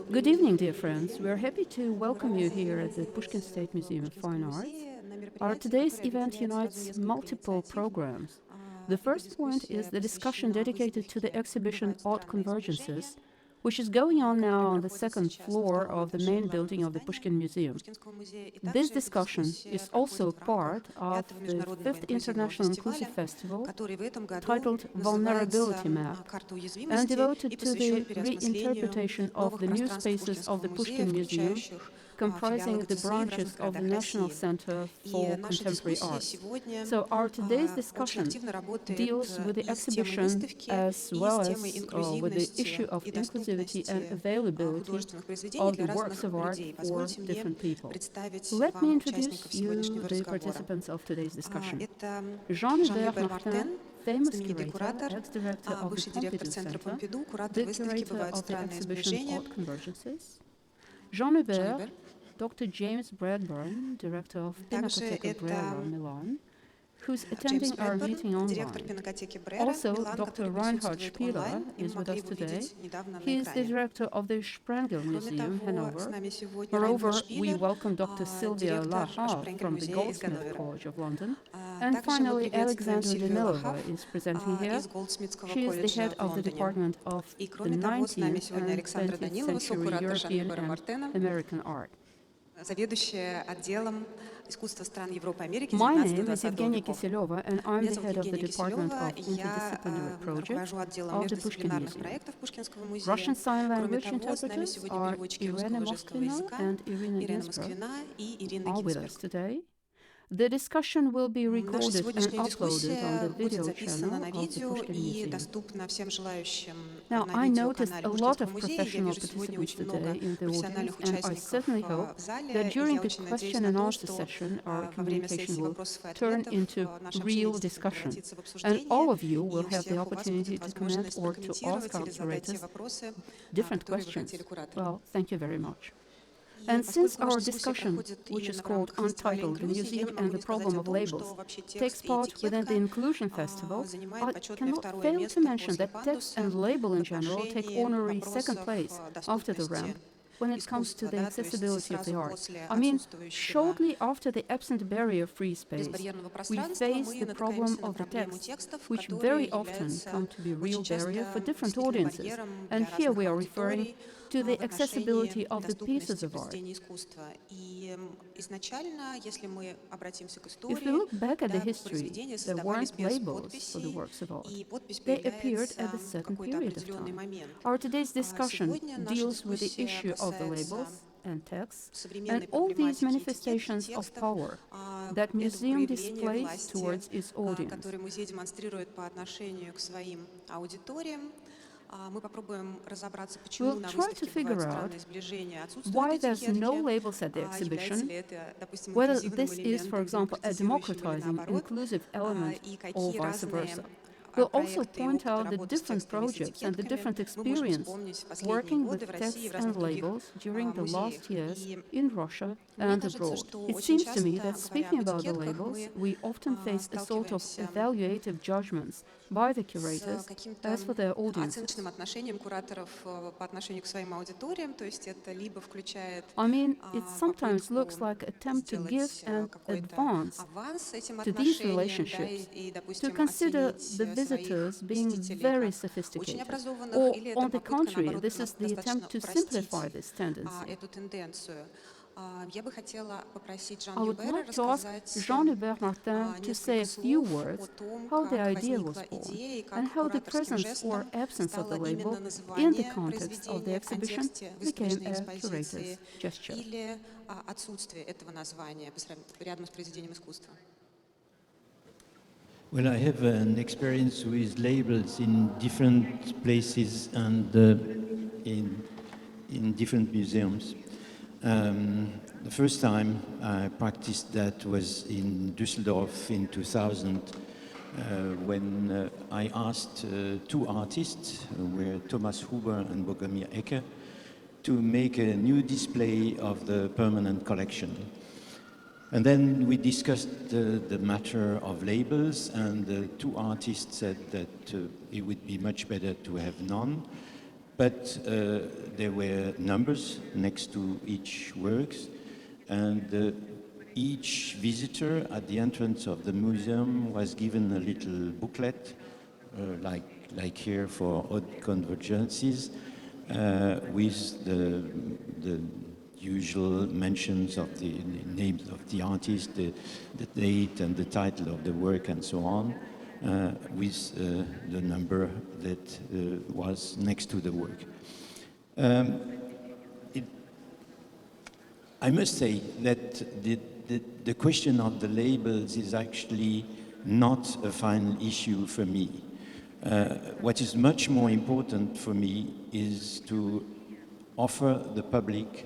Good evening, dear friends. We are happy to welcome you here at the Pushkin State Museum of Fine Arts. Our today's event unites multiple programs. The first point is the discussion dedicated to the exhibition Odd Convergences, which is going on now on the second floor of the main building of the Pushkin Museum. This discussion is also part of the 5th International Inclusive Festival, titled Vulnerability Map, and devoted to the reinterpretation of the new spaces of the Pushkin Museum, comprising the branches of the National Center for Contemporary Art. So our today's discussion deals with the exhibition as well as with the issue of inclusivity and availability of the works of art for different people. Let me introduce you the participants of today's discussion. Jean-Hubert Martin, famous curator, ex-director of the Pompidou Center, the curator of the exhibition Odd Convergences. Jean-Hubert, Dr. James Bradburne, director of Pinacoteca, Brera, Milan, who's attending our meeting online. Also, Dr. Reinhard Spieler is with us today. He is the director of the Sprengel Museum, Hanover. Moreover, we welcome Dr. Sylvia Laha from the Goldsmith College of London. And finally, Alexandra Danilova is presenting here. She is the head of the Department of the 19th and 20th century European and American art. My name is Evgenia Kiseleva, and I'm the head of the Department of Interdisciplinary Projects of the Pushkin Museum. Russian Sign Language interpreters are Irina Moskvina and Irina Yezbro are with us today. The discussion will be recorded and uploaded on the video channel of the Pushkin Museum. Now, I noticed a lot of professional participants today in the audience, and I certainly hope that during the question and answer session, our communication will turn into real discussion, and all of you will have the opportunity to comment or to ask our curators different questions. Well, thank you very much. And since our discussion, which is called Untitled, the Museum and the Problem of Labels, takes part within the Inclusion Festival, I cannot fail to mention that text and label in general take honorary second place after the ramp when it comes to the accessibility of the art. I mean, shortly after the absent barrier-free space, we face the problem of the text, which very often come to be a real barrier for different audiences. And here we are referring to the accessibility of the pieces of art. If we look back at the history, there weren't labels for the works of art. They appeared at a certain period of time. Our today's discussion deals with the issue of the labels and texts, and all these manifestations of power that museum displays towards its audience. We'll try to figure out why there's no labels at the exhibition, whether this is, for example, a democratizing, inclusive element, or vice versa. We'll also point out the different projects and the different experience working with texts and labels during the last years in Russia and abroad. It seems to me that speaking about the labels, we often face a sort of evaluative judgments by the curators as for their audiences. I mean, it sometimes looks like an attempt to give an advance to these relationships, to consider the visitors being very sophisticated. Or, on the contrary, this is the attempt to simplify this tendency. I would like to ask Jean-Hubert Martin to say a few words how the idea was born and how the presence or absence of the label in the context of the exhibition became a curator's gesture. Well, I have an experience with labels in different places and in different museums. The first time I practiced that was in Düsseldorf in 2000 when I asked two artists, were Thomas Huber and Bogomir Ecke, to make a new display of the permanent collection. And then we discussed the matter of labels, and the two artists said that it would be much better to have none. but there were numbers next to each works, and each visitor at the entrance of the museum was given a little booklet, like here for odd convergences, with the usual mentions of the names of the artist, the date and the title of the work and so on, with the number that was next to the work. I must say that the question of the labels is actually not a final issue for me. What is much more important for me is to offer the public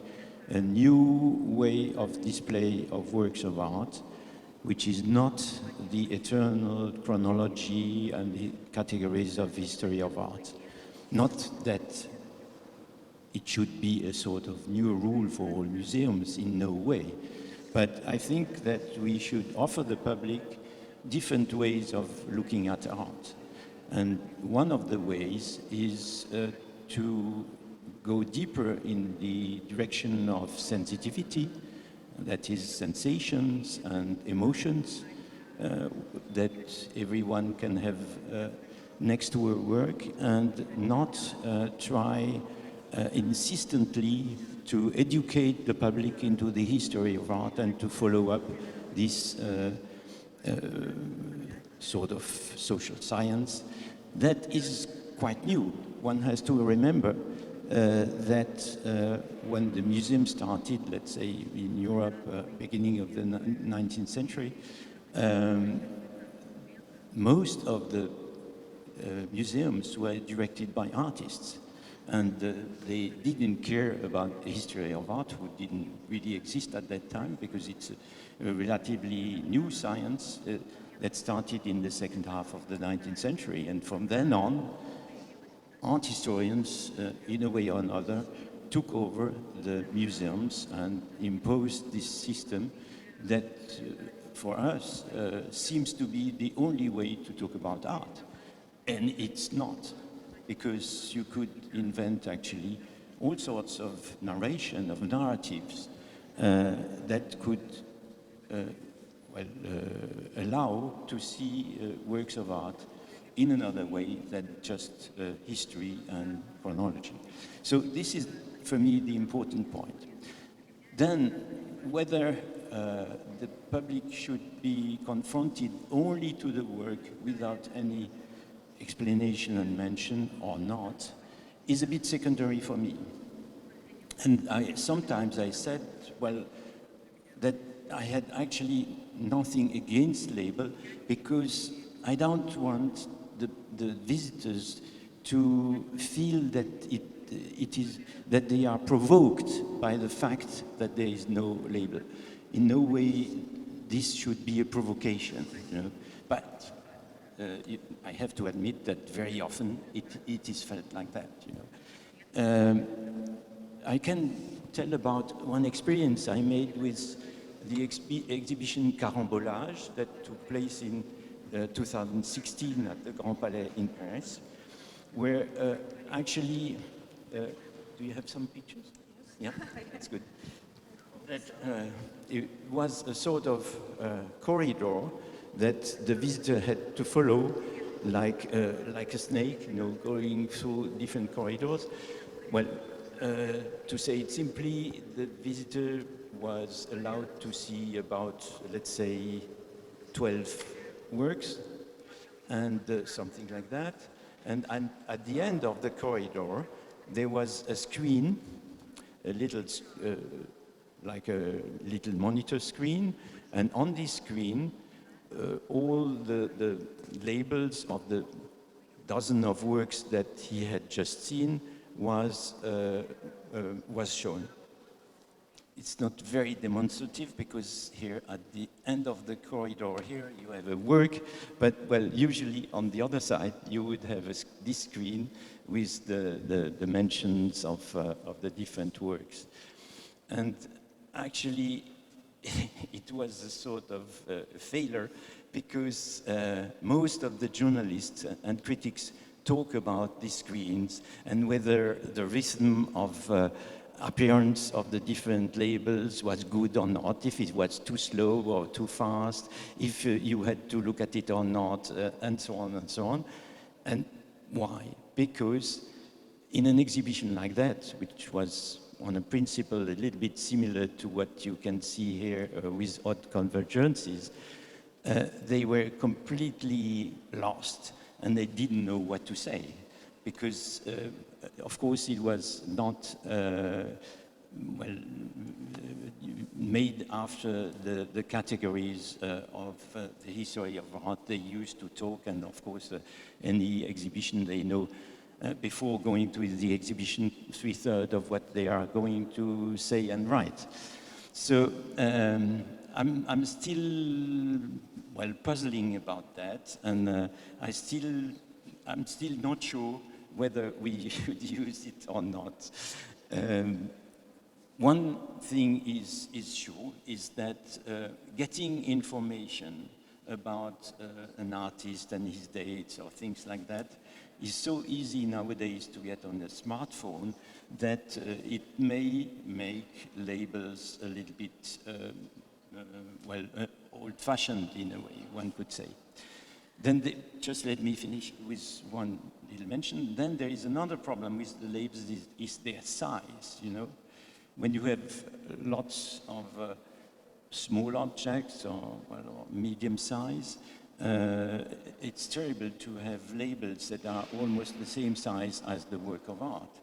a new way of display of works of art, which is not the eternal chronology and the categories of history of art. Not that it should be a sort of new rule for all museums, in no way. But I think that we should offer the public different ways of looking at art. And one of the ways is to go deeper in the direction of sensitivity, that is sensations and emotions that everyone can have next to her work, and not try insistently to educate the public into the history of art and to follow up this sort of social science that is quite new. One has to remember that when the museum started, let's say in Europe, beginning of the 19th century, most of the museums were directed by artists. And they didn't care about the history of art, who didn't really exist at that time, because it's a relatively new science that started in the second half of the 19th century. And from then on, art historians, in a way or another, took over the museums and imposed this system that, for us, seems to be the only way to talk about art. And it's not, because you could invent actually all sorts of narration, of narratives that could allow to see works of art in another way than just history and chronology. So this is, for me, the important point. Then, whether the public should be confronted only to the work without any explanation and mention or not is a bit secondary for me. And sometimes I said, well, that I had actually nothing against label, because I don't want the visitors to feel that it is that they are provoked by the fact that there is no label. In no way this should be a provocation, you know. But I have to admit that very often it is felt like that, you know. I can tell about one experience I made with the exhibition Carambolage that took place in 2016 at the Grand Palais in Paris, where actually, do you have some pictures? Yes. Yeah, that's good. That it was a sort of corridor that the visitor had to follow, like a snake, you know, going through different corridors. Well, to say it simply, the visitor was allowed to see about, let's say, 12 works, and something like that. And at the end of the corridor, there was a screen, a little, like a little monitor screen, and on this screen, all the labels of the dozen of works that he had just seen was shown. It's not very demonstrative, because here at the end of the corridor here you have a work, but well, usually on the other side you would have this screen with the mentions of the different works. And actually it was a sort of failure, because most of the journalists and critics talk about these screens and whether the rhythm of appearance of the different labels was good or not, if it was too slow or too fast, if you had to look at it or not, and so on and so on. And why? Because in an exhibition like that, which was on a principle a little bit similar to what you can see here with odd convergences, they were completely lost and they didn't know what to say. Because, of course, it was not made after the categories of the history of art they used to talk, and of course, any exhibition they know before going to the exhibition, 3/3 of what they are going to say and write. So I'm still, well, puzzling about that, and I'm still not sure whether we should use it or not. One thing is sure, is that getting information about an artist and his dates or things like that is so easy nowadays to get on a smartphone that it may make labels a little bit, old-fashioned in a way, one could say. Then just let me finish with one little mention. Then there is another problem with the labels is their size, you know. When you have lots of small objects or medium size, it's terrible to have labels that are almost the same size as the work of art.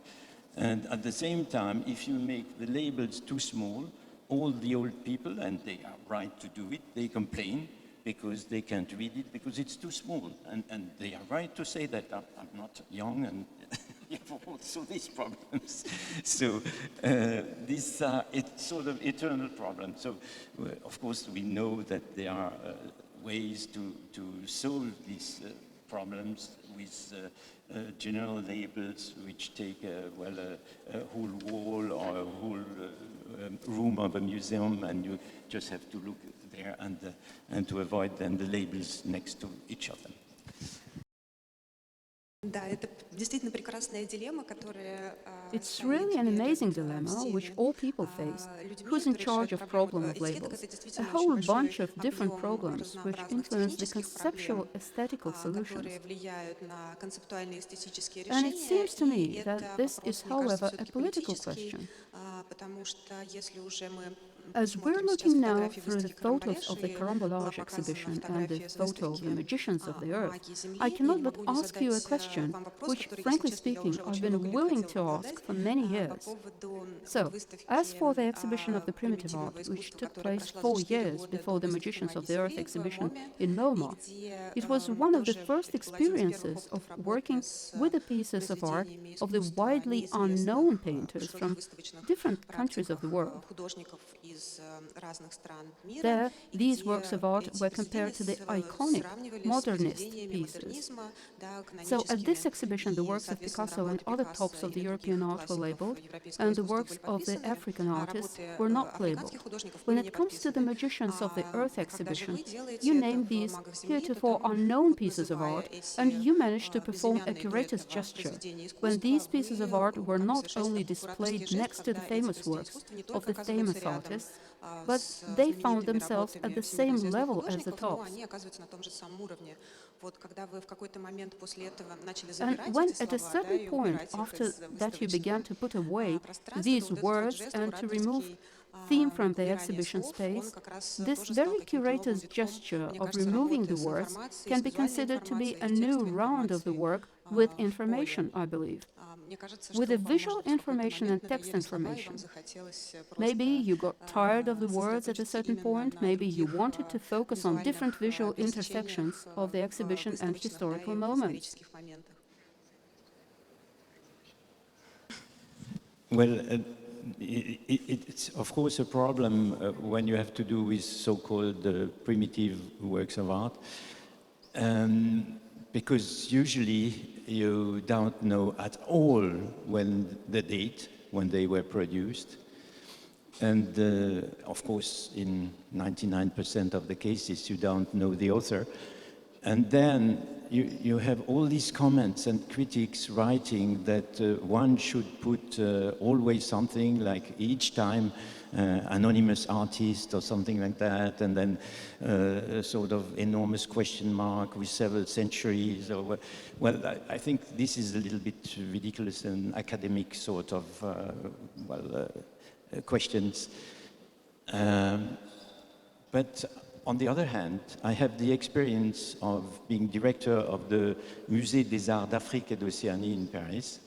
And at the same time, if you make the labels too small, all the old people, and they are right to do it, they complain because they can't read it because it's too small. And they are right to say that I'm not young and you have also these problems. So these are it's sort of eternal problems. So of course we know that there are ways to solve these problems with general labels which take a whole wall or a whole room of a museum, and you just have to look there and to avoid then the labels next to each of them. It's really an amazing dilemma which all people face. Who's in charge of problem of labels? A whole bunch of different problems which influence the conceptual aesthetical solutions. And it seems to me that this is, however, a political question. As we're looking now through the photos of the Carambolage exhibition and the photo of the Magicians of the Earth, I cannot but ask you a question, which, frankly speaking, I've been willing to ask for many years. So, as for the exhibition of the primitive art, which took place 4 years before the Magicians of the Earth exhibition in MoMA, it was one of the first experiences of working with the pieces of art of the widely unknown painters from different countries of the world. There, these works of art were compared to the iconic modernist pieces. So at this exhibition, the works of Picasso and other tops of the European art were labeled, and the works of the African artists were not labeled. When it comes to the Magicians of the Earth exhibition, you name these heretofore unknown pieces of art, and you managed to perform a curator's gesture, when these pieces of art were not only displayed next to the famous works of the famous artists, but they found themselves at the same level as the tops. And when at a certain point after that you began to put away these words and to remove theme from the exhibition space, this very curator's gesture of removing the words can be considered to be a new round of the work with information, I believe. With the visual information and text information. Maybe you got tired of the words at a certain point, maybe you wanted to focus on different visual intersections of the exhibition and historical moments. Well, it's of course a problem when you have to do with so-called primitive works of art, because usually you don't know at all when the date, when they were produced. And of course, in 99% of the cases, you don't know the author. And then you have all these comments and critics writing that one should put always something like each time anonymous artist or something like that, and then a sort of enormous question mark with several centuries. Or, well, I think this is a little bit ridiculous and academic sort of questions. But on the other hand, I have the experience of being director of the Musée des Arts d'Afrique et d'Océanie in Paris,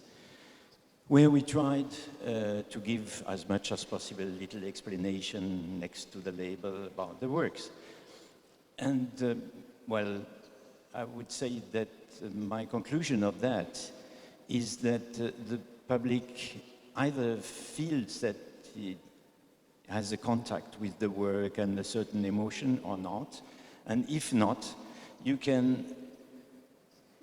where we tried to give as much as possible a little explanation next to the label about the works. And, well, I would say that my conclusion of that is that the public either feels that it has a contact with the work and a certain emotion or not, and if not, you can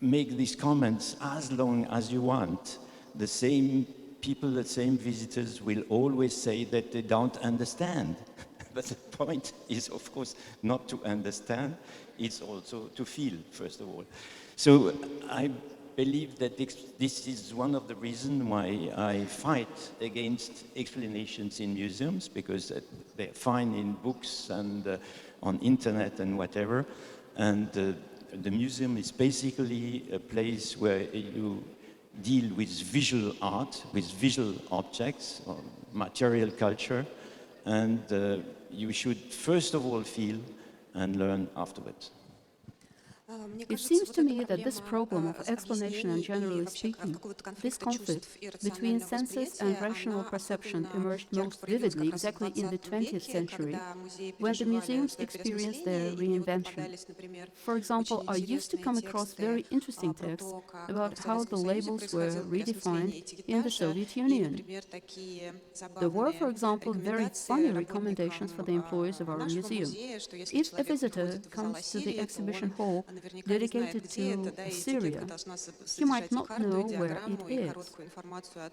make these comments as long as you want. The same people, the same visitors will always say that they don't understand. But the point is, of course, not to understand, it's also to feel, first of all. So I believe that this is one of the reasons why I fight against explanations in museums, because they're fine in books and on internet and whatever. And the museum is basically a place where you deal with visual art, with visual objects, or material culture, and you should first of all feel and learn afterwards. It seems to me that this problem of explanation and, generally speaking, this conflict between senses and rational perception emerged most vividly exactly in the 20th century, when the museums experienced their reinvention. For example, I used to come across very interesting texts about how the labels were redefined in the Soviet Union. There were, for example, very funny recommendations for the employees of our museum. If a visitor comes to the exhibition hall dedicated to Syria, he might not know where it is.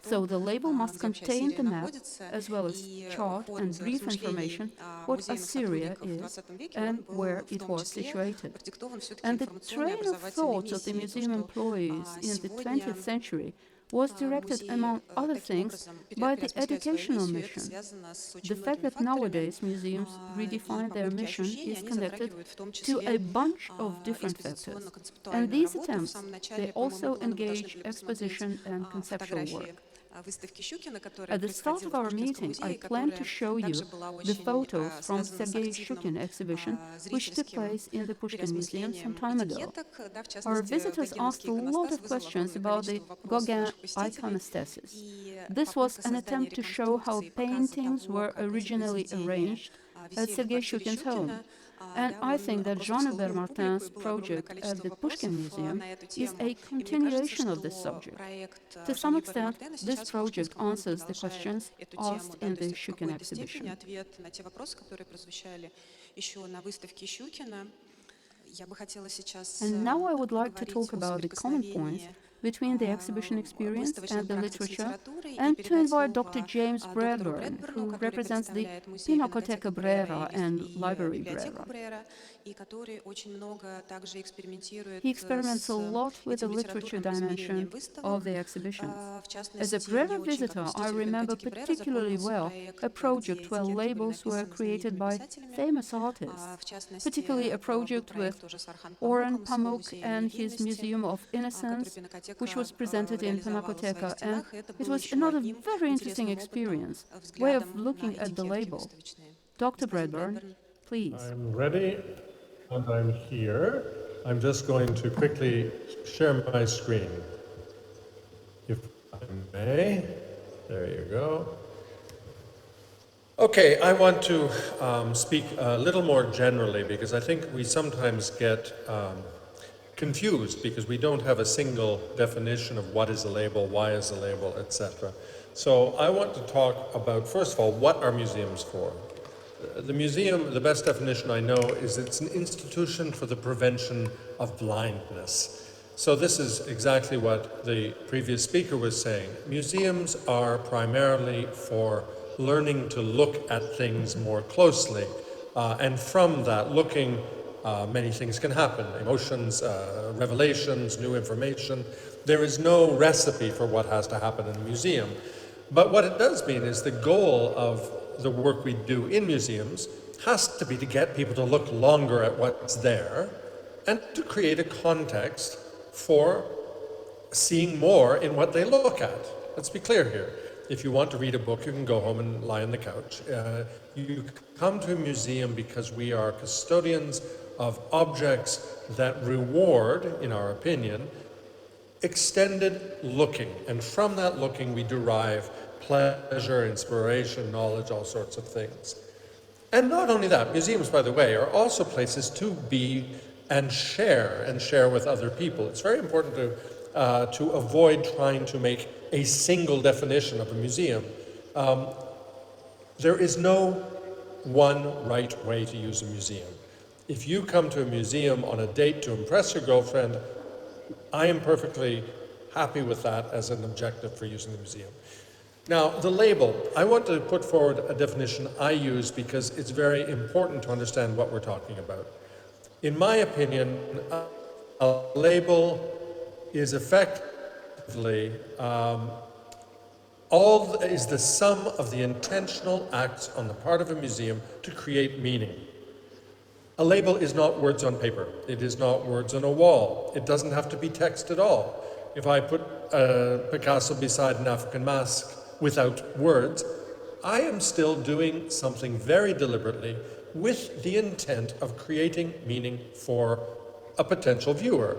So the label must contain the map, as well as chart and brief information what Assyria is and where it was situated. And the train of thoughts of the museum employees in the 20th century was directed, among other things, by the educational mission. The fact that nowadays museums redefine their mission is connected to a bunch of different factors. And these attempts, they also engage exposition and conceptual work. At the start of our meeting, I planned to show you the photos from Sergei Shukin exhibition, which took place in the Pushkin Museum some time ago. Our visitors asked a lot of questions about the Gauguin iconostasis. This was an attempt to show how paintings were originally arranged at Sergei Shukin's home. And I think that Jean-Hubert Martin's project at the Pushkin Museum is a continuation of this subject. To some extent, this project answers the questions asked in the Shukin exhibition. And now I would like to talk about the common points between the exhibition experience and the literature, and to invite Dr. James Bradburne, who represents the Pinacoteca Brera and Library Brera. He experiments a lot with the literature dimension of the exhibitions. As a Brera visitor, I remember particularly well a project where labels were created by famous artists, particularly a project with Orhan Pamuk and his Museum of Innocence, which was presented in Pinacoteca, and it was another very interesting experience, way of looking at the label. Dr. Bradburne, please. I'm ready and I'm here. I'm just going to quickly share my screen, if I may. There you go. Okay, I want to speak a little more generally, because I think we sometimes get confused because we don't have a single definition of what is a label, why is a label, etc. So I want to talk about, first of all, what are museums for? The museum, the best definition I know is it's an institution for the prevention of blindness. So this is exactly what the previous speaker was saying. Museums are primarily for learning to look at things more closely, and from that, looking Many things can happen, emotions, revelations, new information. There is no recipe for what has to happen in a museum. But what it does mean is the goal of the work we do in museums has to be to get people to look longer at what's there and to create a context for seeing more in what they look at. Let's be clear here. If you want to read a book, you can go home and lie on the couch. You come to a museum because we are custodians of objects that reward, in our opinion, extended looking. And from that looking, we derive pleasure, inspiration, knowledge, all sorts of things. And not only that, museums, by the way, are also places to be and share with other people. It's very important to avoid trying to make a single definition of a museum. There is no one right way to use a museum. If you come to a museum on a date to impress your girlfriend, I am perfectly happy with that as an objective for using the museum. Now, the label, I want to put forward a definition I use because it's very important to understand what we're talking about. In my opinion, a label is effectively is the sum of the intentional acts on the part of a museum to create meaning. A label is not words on paper. It is not words on a wall. It doesn't have to be text at all. If I put Picasso beside an African mask without words, I am still doing something very deliberately with the intent of creating meaning for a potential viewer.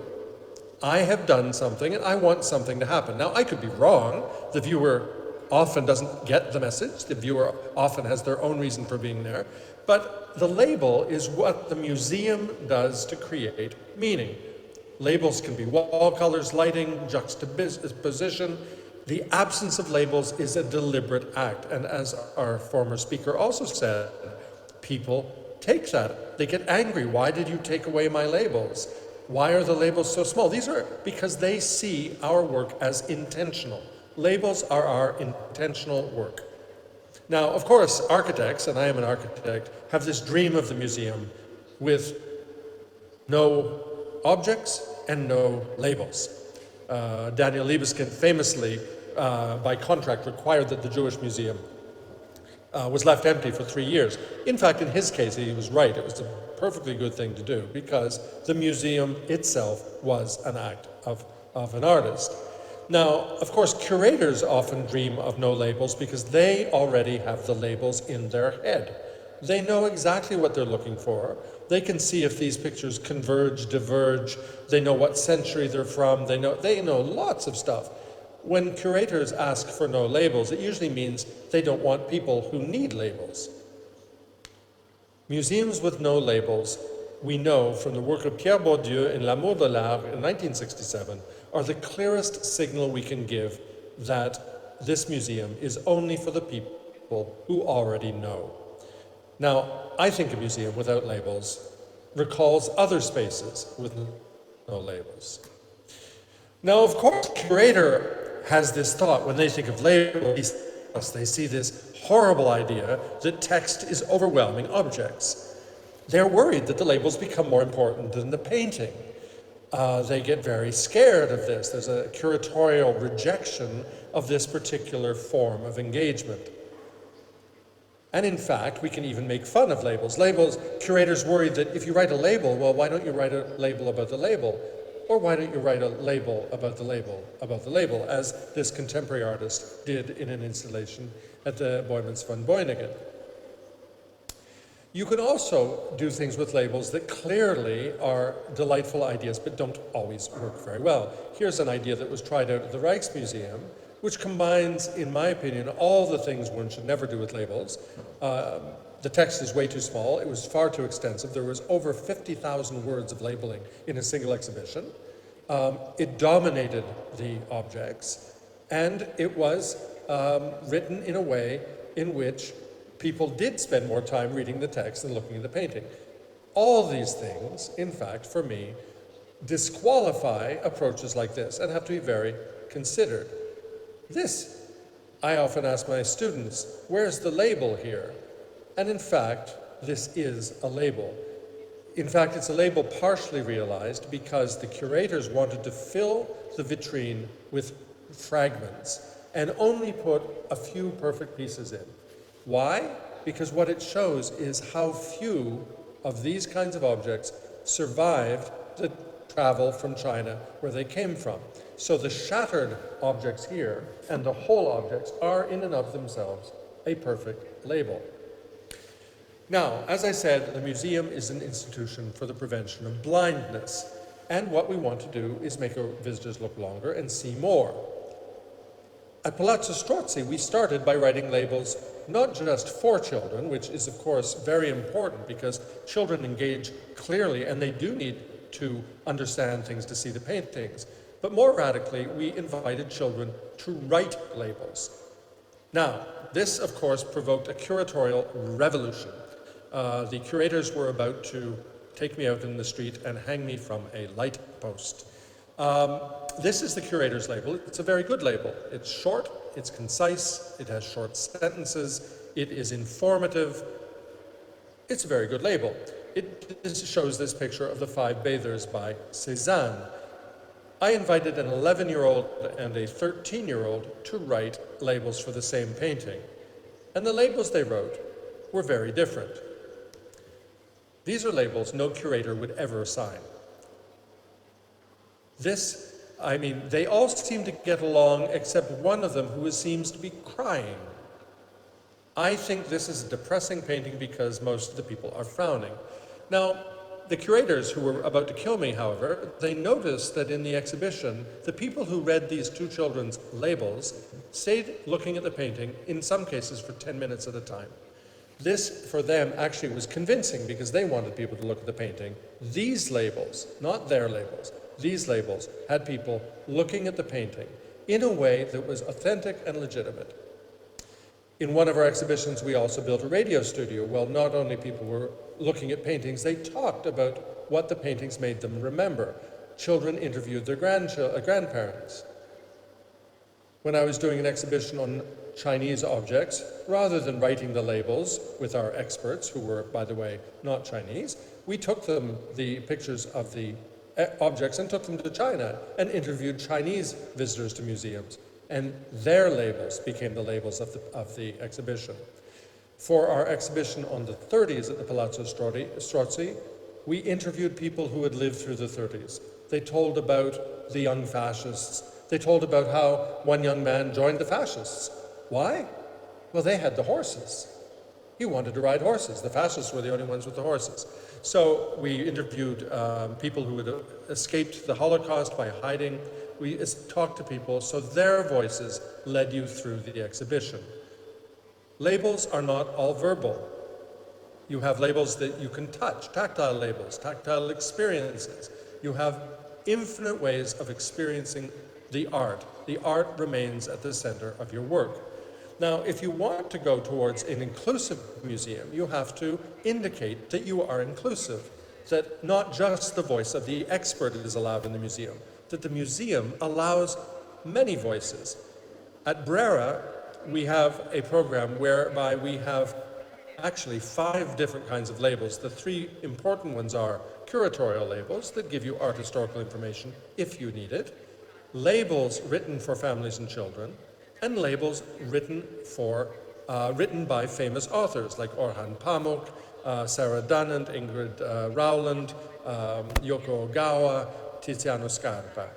I have done something and I want something to happen. Now, I could be wrong. The viewer often doesn't get the message. The viewer often has their own reason for being there. But the label is what the museum does to create meaning. Labels can be wall colors, lighting, juxtaposition. The absence of labels is a deliberate act. And as our former speaker also said, people take that. They get angry. Why did you take away my labels? Why are the labels so small? These are because they see our work as intentional. Labels are our intentional work. Now, of course, architects, and I am an architect, have this dream of the museum with no objects and no labels. Daniel Libeskind famously, by contract, required that the Jewish Museum was left empty for 3 years. In fact, in his case, he was right. It was a perfectly good thing to do because the museum itself was an act of an artist. Now, of course, curators often dream of no labels because they already have the labels in their head. They know exactly what they're looking for. They can see if these pictures converge, diverge. They know what century they're from. They know lots of stuff. When curators ask for no labels, it usually means they don't want people who need labels. Museums with no labels, we know from the work of Pierre Bourdieu in L'amour de l'art in 1967, are the clearest signal we can give that this museum is only for the people who already know. Now, I think a museum without labels recalls other spaces with no labels. Now, of course, Curator has this thought when they think of labels, they see this horrible idea that text is overwhelming objects. They're worried that the labels become more important than the painting. They get very scared of this. There's a curatorial rejection of this particular form of engagement. And in fact, we can even make fun of labels. Curators worry that if you write a label, well, why don't you write a label about the label? Or why don't you write a label about the label, as this contemporary artist did in an installation at the Boijmans van Beuningen. You can also do things with labels that clearly are delightful ideas but don't always work very well. Here's an idea that was tried out at the Rijksmuseum, which combines, in my opinion, all the things one should never do with labels. The text is way too small. It was far too extensive. There was over 50,000 words of labeling in a single exhibition. It dominated the objects, and it was written in a way in which people did spend more time reading the text than looking at the painting. All these things, in fact, for me, disqualify approaches like this and have to be very considered. I often ask my students, where's the label here? And in fact, this is a label. In fact, it's a label partially realized because the curators wanted to fill the vitrine with fragments and only put a few perfect pieces in. Why? Because what it shows is how few of these kinds of objects survived the travel from China where they came from. So the shattered objects here and the whole objects are in and of themselves a perfect label. Now, as I said, the museum is an institution for the prevention of blindness. And what we want to do is make our visitors look longer and see more. At Palazzo Strozzi, we started by writing labels not just for children, which is of course very important because children engage clearly and they do need to understand things to see the paintings. But more radically, we invited children to write labels. Now, this of course provoked a curatorial revolution. The curators were about to take me out in the street and hang me from a light post. This is the curator's label. It's a very good label. It's short, it's concise, it has short sentences, it is informative. It's a very good label. It shows this picture of the 5 bathers by Cézanne. I invited an 11-year-old and a 13-year-old to write labels for the same painting. And the labels they wrote were very different. These are labels no curator would ever sign. They all seem to get along except one of them who seems to be crying. I think this is a depressing painting because most of the people are frowning. Now, the curators who were about to kill me, however, they noticed that in the exhibition, the people who read these 2 children's labels stayed looking at the painting, in some cases for 10 minutes at a time. This, for them, actually was convincing because they wanted people to look at the painting. These labels, not their labels, these labels had people looking at the painting in a way that was authentic and legitimate. In one of our exhibitions, we also built a radio studio. Well, not only people were looking at paintings, they talked about what the paintings made them remember. Children interviewed their grandparents. When I was doing an exhibition on Chinese objects, rather than writing the labels with our experts, who were, by the way, not Chinese, we took the pictures of the objects and took them to China and interviewed Chinese visitors to museums. And their labels became the labels of the exhibition. For our exhibition on the 30s at the Palazzo Strozzi, we interviewed people who had lived through the 30s. They told about the young fascists. They told about how one young man joined the fascists. Why? Well, they had the horses. He wanted to ride horses. The fascists were the only ones with the horses. So we interviewed people who had escaped the Holocaust by hiding. We talked to people, so their voices led you through the exhibition. Labels are not all verbal. You have labels that you can touch, tactile labels, tactile experiences. You have infinite ways of experiencing the art. The art remains at the center of your work. Now, if you want to go towards an inclusive museum, you have to indicate that you are inclusive, that not just the voice of the expert is allowed in the museum, that the museum allows many voices. At Brera, we have a program whereby we have actually 5 different kinds of labels. The 3 important ones are curatorial labels that give you art historical information if you need it, labels written for families and children, and labels written by famous authors like Orhan Pamuk, Sarah Dunnant, Ingrid Rowland, Yoko Ogawa, Tiziano Scarpa.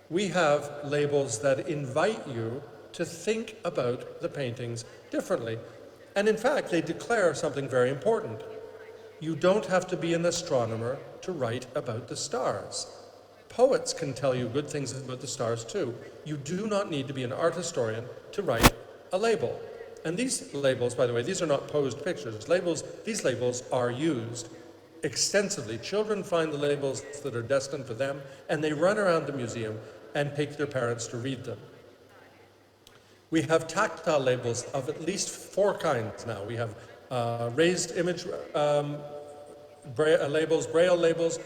We have labels that invite you to think about the paintings differently. And in fact, they declare something very important. You don't have to be an astronomer to write about the stars. Poets can tell you good things about the stars too. You do not need to be an art historian to write a label. And these labels, by the way, these are not posed pictures. These labels are used extensively. Children find the labels that are destined for them, and they run around the museum and take their parents to read them. We have tactile labels of at least 4 kinds now. We have raised image labels, braille labels,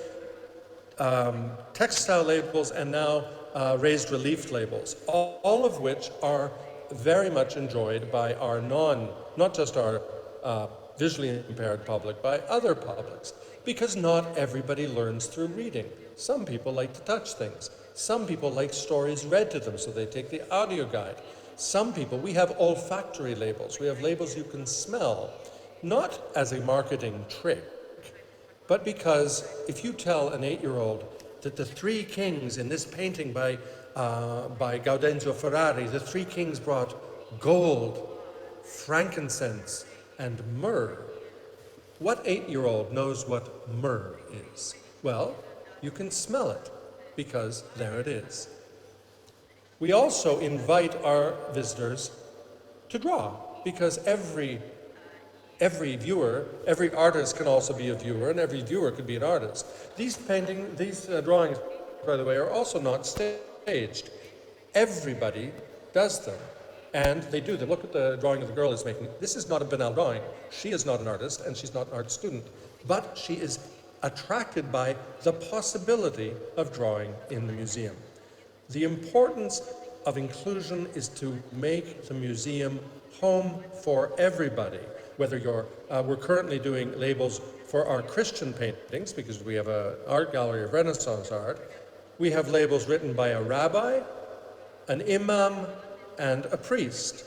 textile labels, and now raised relief labels, all of which are very much enjoyed by our not just our visually impaired public, by other publics. because not everybody learns through reading. Some people like to touch things. Some people like stories read to them, so they take the audio guide. Some people, we have olfactory labels. We have labels you can smell, not as a marketing trick, but because if you tell an 8-year-old that the three kings in this painting by Gaudenzio Ferrari, the three kings brought gold, frankincense, and myrrh, what 8-year-old knows what myrrh is? Well, you can smell it, because there it is. We also invite our visitors to draw, because every viewer, every artist can also be a viewer, and every viewer could be an artist. These drawings, by the way, are also not staged. Everybody does them, and they do them. Look at the drawing of the girl is making. This is not a banal drawing. She is not an artist, and she's not an art student, but she is attracted by the possibility of drawing in the museum. The importance of inclusion is to make the museum home for everybody. Whether we're currently doing labels for our Christian paintings, because we have an art gallery of Renaissance art. We have labels written by a rabbi, an imam, and a priest,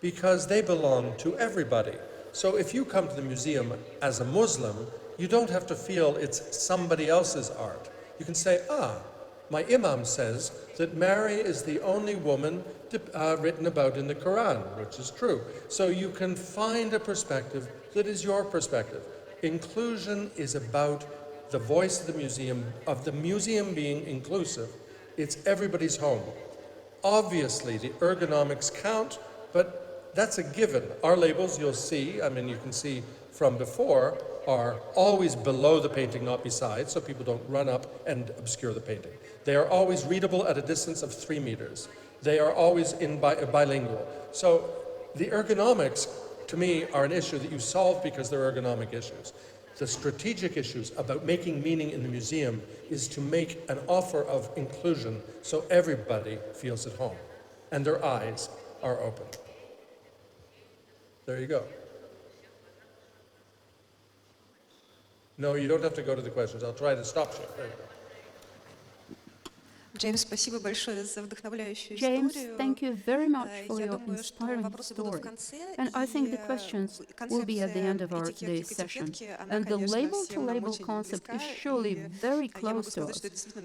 because they belong to everybody. So if you come to the museum as a Muslim, you don't have to feel it's somebody else's art. You can say, my imam says that Mary is the only woman written about in the Quran, which is true. So you can find a perspective that is your perspective. Inclusion is about the voice of the museum being inclusive. It's everybody's home. Obviously, the ergonomics count, but that's a given. Our labels, you'll see, you can see from before, are always below the painting, not beside, so people don't run up and obscure the painting. They are always readable at a distance of 3 meters. They are always bilingual. So the ergonomics, to me, are an issue that you solve because they're ergonomic issues. The strategic issues about making meaning in the museum is to make an offer of inclusion so everybody feels at home and their eyes are open. There you go. No, you don't have to go to the questions. I'll try to stop you. There you go. James, спасибо большое за вдохновляющую James, историю. thank you very much for Я your думаю, что inspiring вопросы будут story. в конце. And I think the questions will be at the end of our today's session. And the label-to-label concept is surely very close to us.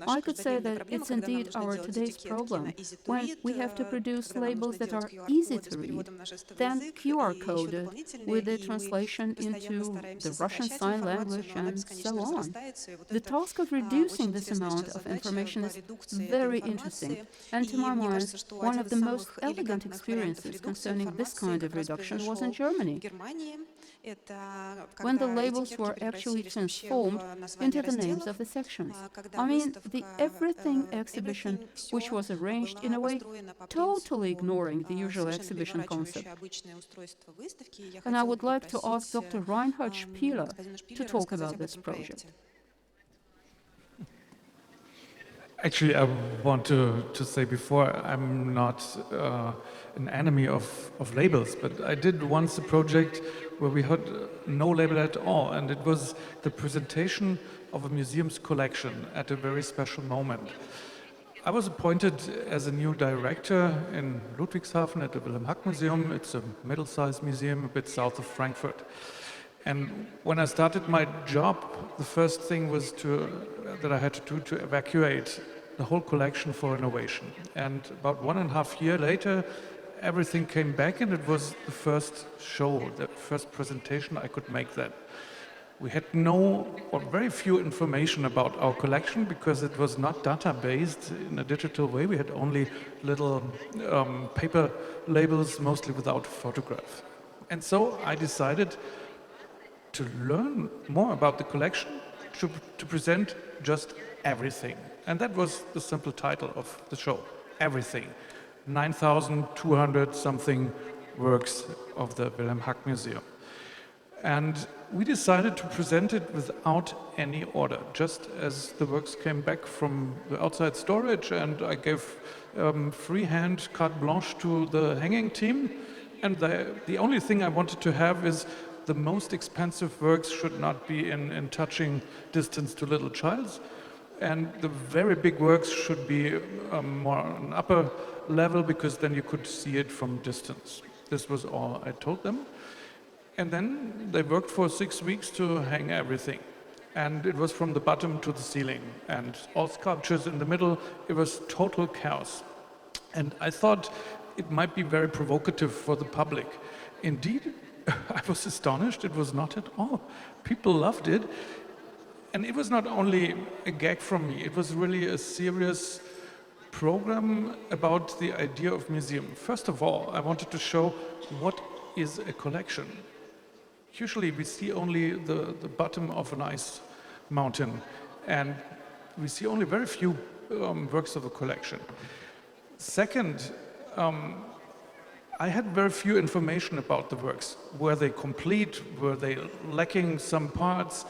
I could say that it's indeed our today's problem, when we have to produce labels that are easy to read, then QR coded with the translation into the Russian Sign Language and so on. The task of reducing this amount of information is very interesting, and to my mind, one of the most elegant experiences concerning this kind of reduction was in Germany, when the labels were actually transformed into the names of the sections. The Everything exhibition, which was arranged in a way totally ignoring the usual exhibition concept. And I would like to ask Dr. Reinhard Spieler to talk about this project. Actually, I want to say before, I'm not an enemy of labels, but I did once a project where we had no label at all, and it was the presentation of a museum's collection at a very special moment. I was appointed as a new director in Ludwigshafen at the Wilhelm Hack Museum. It's a middle-sized museum a bit south of Frankfurt. And when I started my job, the first thing was that I had to do to evacuate the whole collection for renovation. And about 1.5 years later, everything came back, and it was the first show, the first presentation I could make then. We had no or very few information about our collection because it was not data-based in a digital way. We had only little paper labels, mostly without photograph. And so I decided to learn more about the collection, to present just everything. And that was the simple title of the show, Everything. 9,200 something works of the Wilhelm Hack Museum. And we decided to present it without any order, just as the works came back from the outside storage, and I gave freehand carte blanche to the hanging team. And the only thing I wanted to have is the most expensive works should not be in touching distance to little childs, and the very big works should be more on upper level, because then you could see it from distance. This was all I told them. And then they worked for 6 weeks to hang everything. And it was from the bottom to the ceiling, and all sculptures in the middle. It was total chaos. And I thought it might be very provocative for the public. Indeed, I was astonished. It was not at all. People loved it. And it was not only a gag from me, it was really a serious program about the idea of museum. First of all, I wanted to show what is a collection. Usually we see only the bottom of an ice mountain, and we see only very few works of a collection. Second, I had very few information about the works. Were they complete? Were they lacking some parts?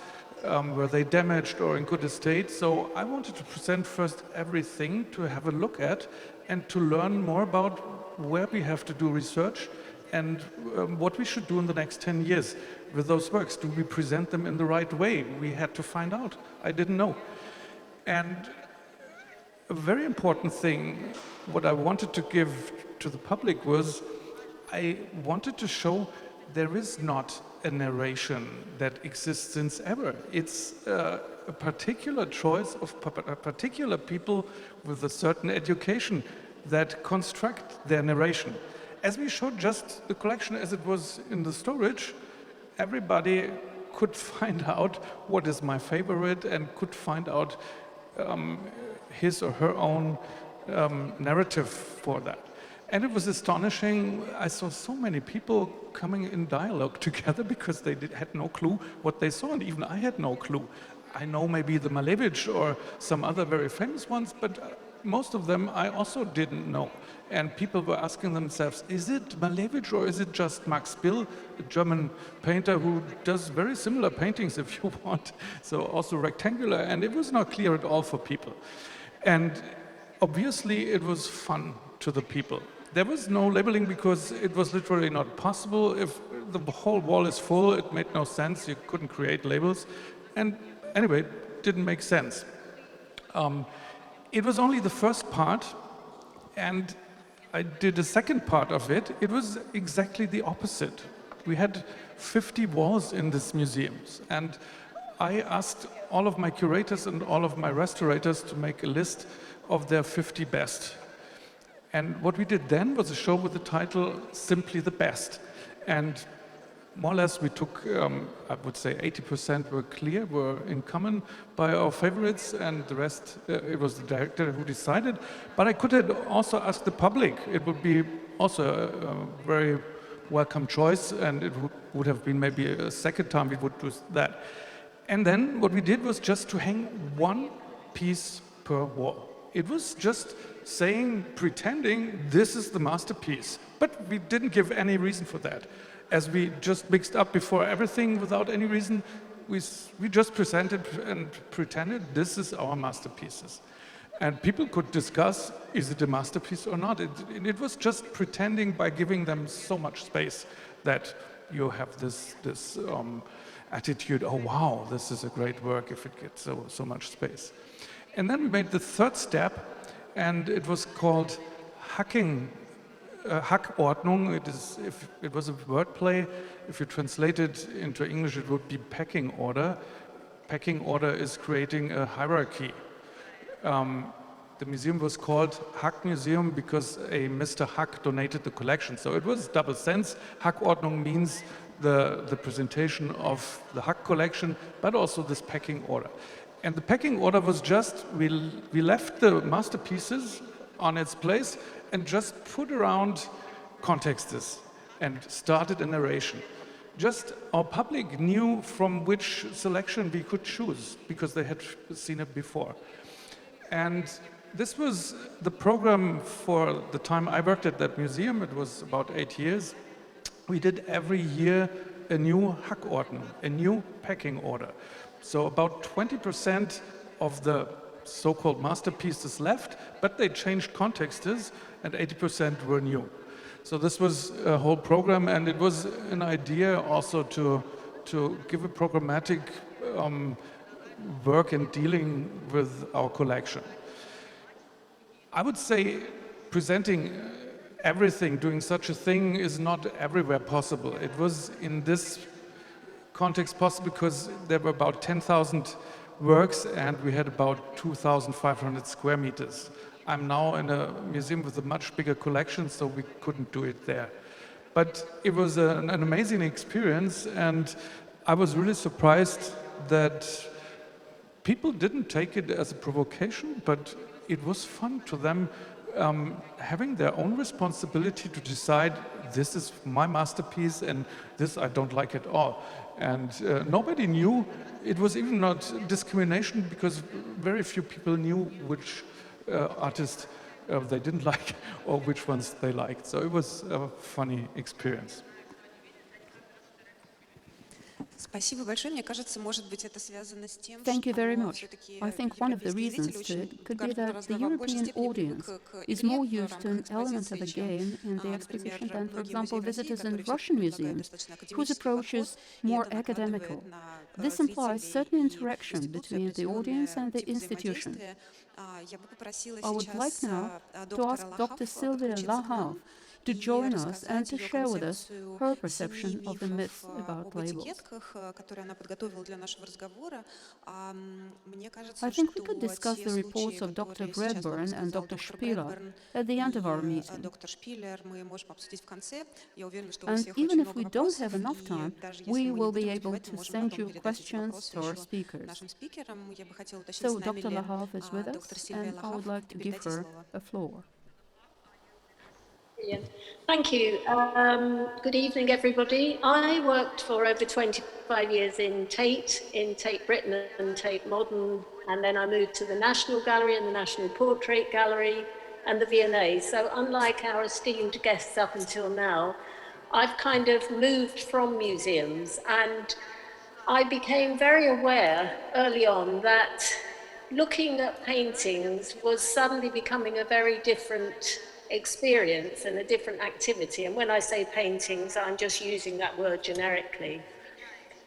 Were they damaged or in good estate? So I wanted to present first everything to have a look at and to learn more about where we have to do research and what we should do in the next 10 years with those works. Do we present them in the right way? We had to find out. I didn't know. And a very important thing, what I wanted to give to the public was, I wanted to show there is not a narration that exists since ever. It's a particular choice of particular people with a certain education that construct their narration. As we showed just the collection as it was in the storage, everybody could find out what is my favorite and could find out his or her own narrative for that. And it was astonishing. I saw so many people coming in dialogue together because they had no clue what they saw, and even I had no clue. I know maybe the Malevich or some other very famous ones, but most of them I also didn't know. And people were asking themselves, is it Malevich or is it just Max Bill, a German painter who does very similar paintings if you want, so also rectangular, and it was not clear at all for people. And obviously it was fun to the people. There was no labeling because it was literally not possible. If the whole wall is full, it made no sense. You couldn't create labels. And anyway, it didn't make sense. It was only the first part, and I did a second part of it. It was exactly the opposite. We had 50 walls in this museum, and I asked all of my curators and all of my restaurators to make a list of their 50 best. And what we did then was a show with the title Simply the Best. And more or less we took, I would say 80% were clear, were in common by our favorites, and the rest, it was the director who decided. But I could have also asked the public. It would be also a very welcome choice, and it would have been maybe a second time we would do that. And then what we did was just to hang one piece per wall. It was just saying, pretending this is the masterpiece. But we didn't give any reason for that. As we just mixed up before everything without any reason, we just presented and pretended this is our masterpieces. And people could discuss, is it a masterpiece or not? It was just pretending by giving them so much space that you have this attitude, oh wow, this is a great work if it gets so much space. And then we made the third step, and it was called Hackordnung. It was a wordplay. If you translate it into English, it would be pecking order. Pecking order is creating a hierarchy. The museum was called Hack Museum because a Mr. Hack donated the collection. So it was double sense. Hackordnung means the presentation of the Hack collection, but also this pecking order. And the pecking order was just, we left the masterpieces on its place and just put around contexts and started a narration. Just our public knew from which selection we could choose because they had seen it before. And this was the program for the time I worked at that museum. It was about 8 years. We did every year a new Hackordnung, a new pecking order. So about 20% of the so-called masterpieces left, but they changed contexts, and 80% were new. So this was a whole program, and it was an idea also to give a programmatic work in dealing with our collection. I would say presenting everything, doing such a thing is not everywhere possible. It was in this context possible because there were about 10,000 works and we had about 2,500 square meters. I'm now in a museum with a much bigger collection, so we couldn't do it there. But it was an amazing experience, and I was really surprised that people didn't take it as a provocation, but it was fun to them, having their own responsibility to decide, this is my masterpiece and this I don't like at all. And nobody knew. It was even not discrimination, because very few people knew which artists they didn't like or which ones they liked. So it was a funny experience. Thank you very much. I think one of the reasons to it could be that the European audience is more used to an element of a game in the exposition than, for example, visitors in Russian museums, whose approach is more academical. This implies certain interaction between the audience and the institution. I would like now to ask Dr. Sylvia Lahav to join us and to share with us her perception of the myths about labels. I think we could discuss the reports of Dr. Bradburne and Dr. Spieler at the end of our meeting. And even if we don't have enough time, we will be able to send you questions to our speakers. So Dr. Lahav is with us, and I would like to give her a floor. Brilliant. Thank you. Good evening, everybody. I worked for over 25 years in Tate Britain and Tate Modern, and then I moved to the National Gallery and the National Portrait Gallery and the V&A. So unlike our esteemed guests up until now, I've kind of moved from museums, and I became very aware early on that looking at paintings was suddenly becoming a very different experience and a different activity. And when I say paintings, I'm just using that word generically.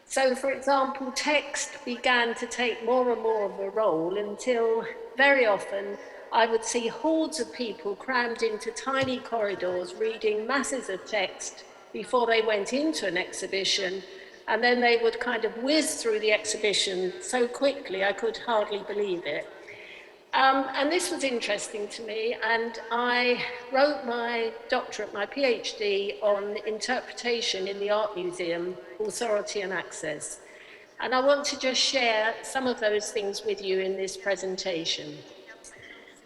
So, for example, text began to take more and more of a role until very often I would see hordes of people crammed into tiny corridors reading masses of text before they went into an exhibition, and then they would kind of whiz through the exhibition so quickly I could hardly believe it. And this was interesting to me, and I wrote my doctorate, my PhD, on interpretation in the art museum, authority and access. And I want to just share some of those things with you in this presentation.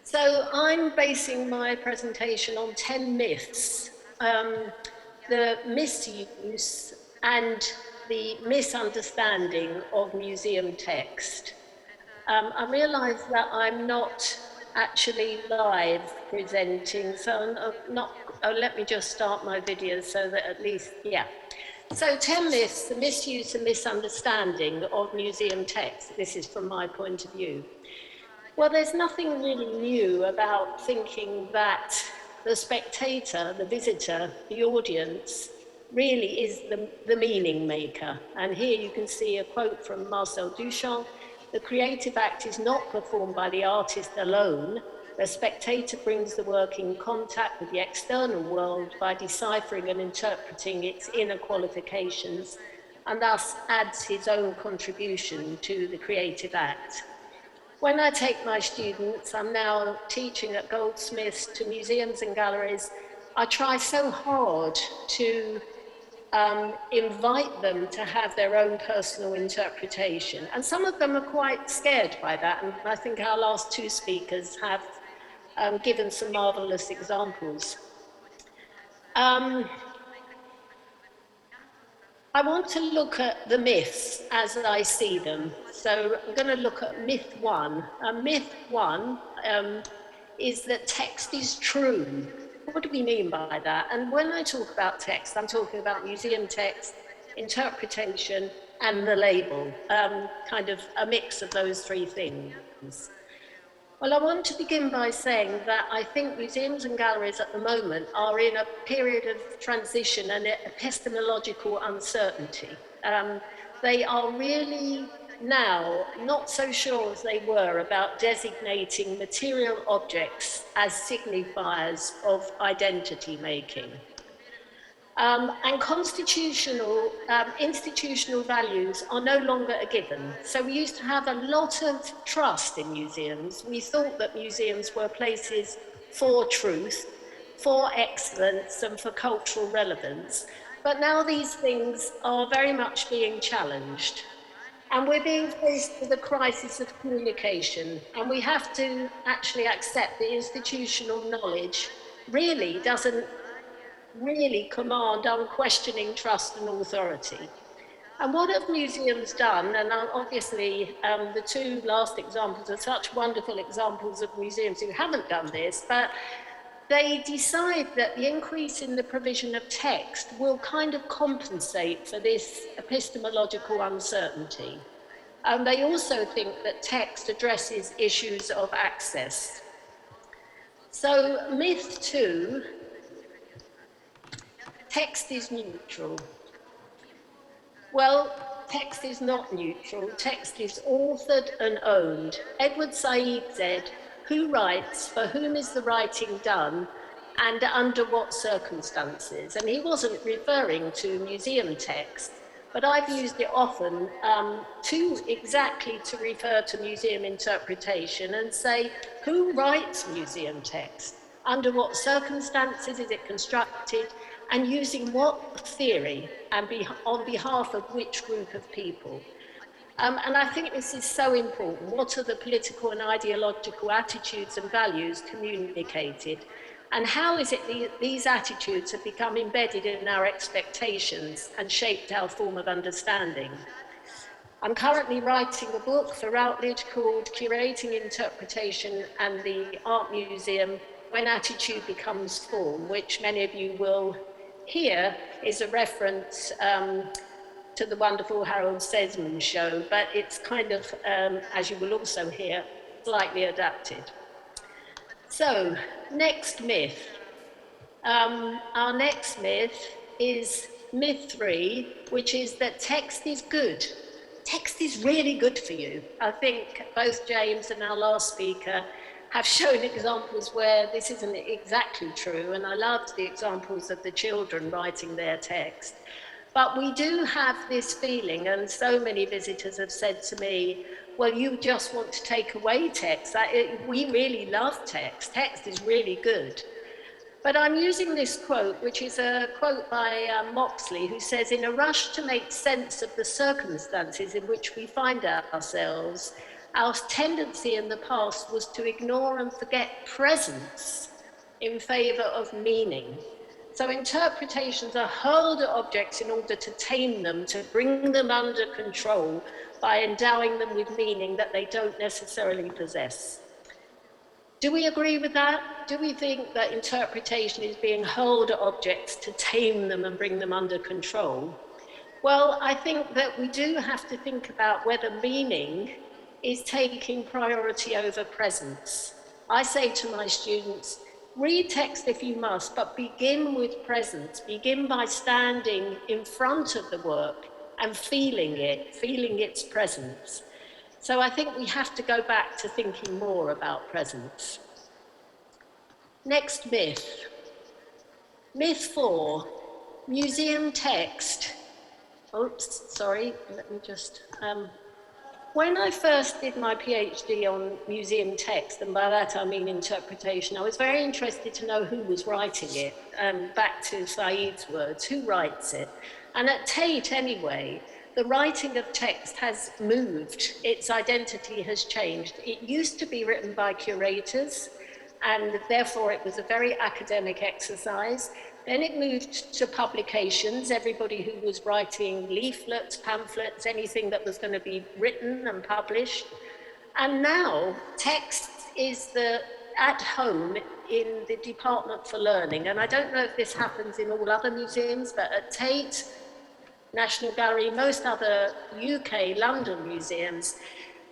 So I'm basing my presentation on 10 myths, the misuse and the misunderstanding of museum text. I realise that I'm not actually live presenting, so I'm not, let me just start my video so that at least, yeah. So 10 myths, the misuse and misunderstanding of museum text. This is from my point of view. Well, there's nothing really new about thinking that the spectator, the visitor, the audience, really is the meaning maker. And here you can see a quote from Marcel Duchamp: "The creative act is not performed by the artist alone. The spectator brings the work in contact with the external world by deciphering and interpreting its inner qualifications, and thus adds his own contribution to the creative act." When I take my students, I'm now teaching at Goldsmiths, to museums and galleries, I try so hard to invite them to have their own personal interpretation. And some of them are quite scared by that, and I think our last two speakers have given some marvelous examples. I want to look at the myths as I see them. So I'm going to look at myth one. Myth one is that text is true. What do we mean by that? And when I talk about text, I'm talking about museum text, interpretation, and the label, kind of a mix of those three things. Well, I want to begin by saying that I think museums and galleries at the moment are in a period of transition and epistemological uncertainty. They are really now not so sure as they were about designating material objects as signifiers of identity making. And institutional values are no longer a given. So we used to have a lot of trust in museums. We thought that museums were places for truth, for excellence, and for cultural relevance. But now these things are very much being challenged. And we're being faced with a crisis of communication. And we have to actually accept that institutional knowledge really doesn't command unquestioning trust and authority. And what have museums done? And obviously, the two last examples are such wonderful examples of museums who haven't done this, but they decide that the increase in the provision of text will kind of compensate for this epistemological uncertainty. And they also think that text addresses issues of access. So myth 2, text is neutral. Well, text is not neutral. Text is authored and owned. Edward Said said, "Who writes, for whom is the writing done, and under what circumstances?" And he wasn't referring to museum text, but I've used it often to refer to museum interpretation and say, who writes museum text? Under what circumstances is it constructed? And using what theory and on behalf of which group of people? And I think this is so important. What are the political and ideological attitudes and values communicated? And how is it these attitudes have become embedded in our expectations and shaped our form of understanding? I'm currently writing a book for Routledge called Curating Interpretation and the Art Museum, When Attitude Becomes Form, which many of you will hear is a reference to the wonderful Harald Seemann show, but it's kind of, as you will also hear, slightly adapted. So, next myth. Our next myth is myth 3, which is that text is good. Text is really good for you. I think both James and our last speaker have shown examples where this isn't exactly true, and I loved the examples of the children writing their text. But we do have this feeling, and so many visitors have said to me, well, you just want to take away text. We really love text. Text is really good. But I'm using this quote, which is a quote by Moxley, who says, "In a rush to make sense of the circumstances in which we find ourselves, our tendency in the past was to ignore and forget presence in favor of meaning. So interpretations are hurled at objects in order to tame them, to bring them under control by endowing them with meaning that they don't necessarily possess." Do we agree with that? Do we think that interpretation is being hurled at objects to tame them and bring them under control? Well, I think that we do have to think about whether meaning is taking priority over presence. I say to my students, read text if you must, but begin with presence. Begin by standing in front of the work and feeling its presence. So I think we have to go back to thinking more about presence. Next myth. Myth 4, museum text. Oops, sorry, let me just... When I first did my PhD on museum text, and by that I mean interpretation, I was very interested to know who was writing it. Back to Said's words, who writes it? And at Tate anyway, the writing of text has moved, its identity has changed. It used to be written by curators, and therefore it was a very academic exercise. Then it moved to publications, everybody who was writing leaflets, pamphlets, anything that was going to be written and published. And now text is at home in the Department for Learning. And I don't know if this happens in all other museums, but at Tate, National Gallery, most other UK, London museums,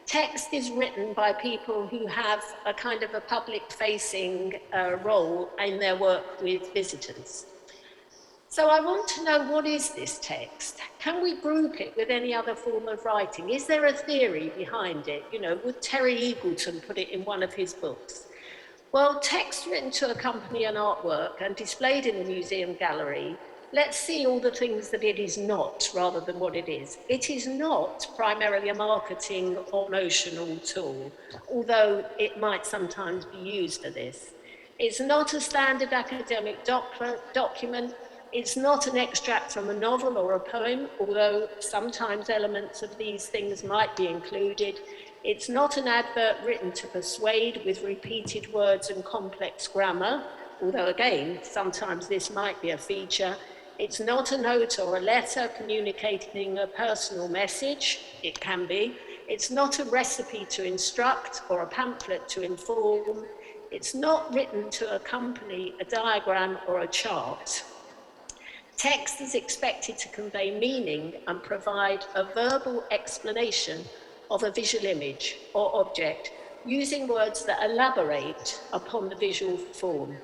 Text is written by people who have a kind of a public-facing role in their work with visitors. So I want to know, what is this text? Can we group it with any other form of writing? Is there a theory behind it? You know, would Terry Eagleton put it in one of his books? Well, text written to accompany an artwork and displayed in the museum gallery, let's see all the things that it is not rather than what it is. It is not primarily a marketing or promotional tool, although it might sometimes be used for this. It's not a standard academic document. It's not an extract from a novel or a poem, although sometimes elements of these things might be included. It's not an advert written to persuade with repeated words and complex grammar, although again, sometimes this might be a feature. It's not a note or a letter communicating a personal message. It can be. It's not a recipe to instruct or a pamphlet to inform. It's not written to accompany a diagram or a chart. Text is expected to convey meaning and provide a verbal explanation of a visual image or object using words that elaborate upon the visual form.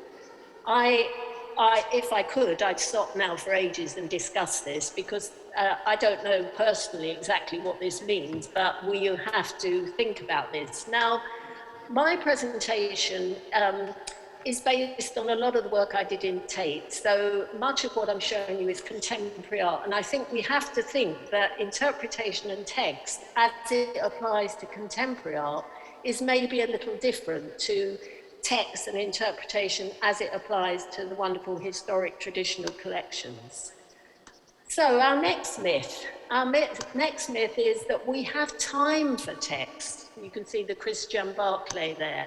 If I could, I'd stop now for ages and discuss this, because I don't know personally exactly what this means, but we have to think about this. Now, my presentation is based on a lot of the work I did in Tate. So much of what I'm showing you is contemporary art. And I think we have to think that interpretation and text, as it applies to contemporary art, is maybe a little different to text and interpretation as it applies to the wonderful historic traditional collections. So our next myth is that we have time for text. You can see the Christian Barclay there.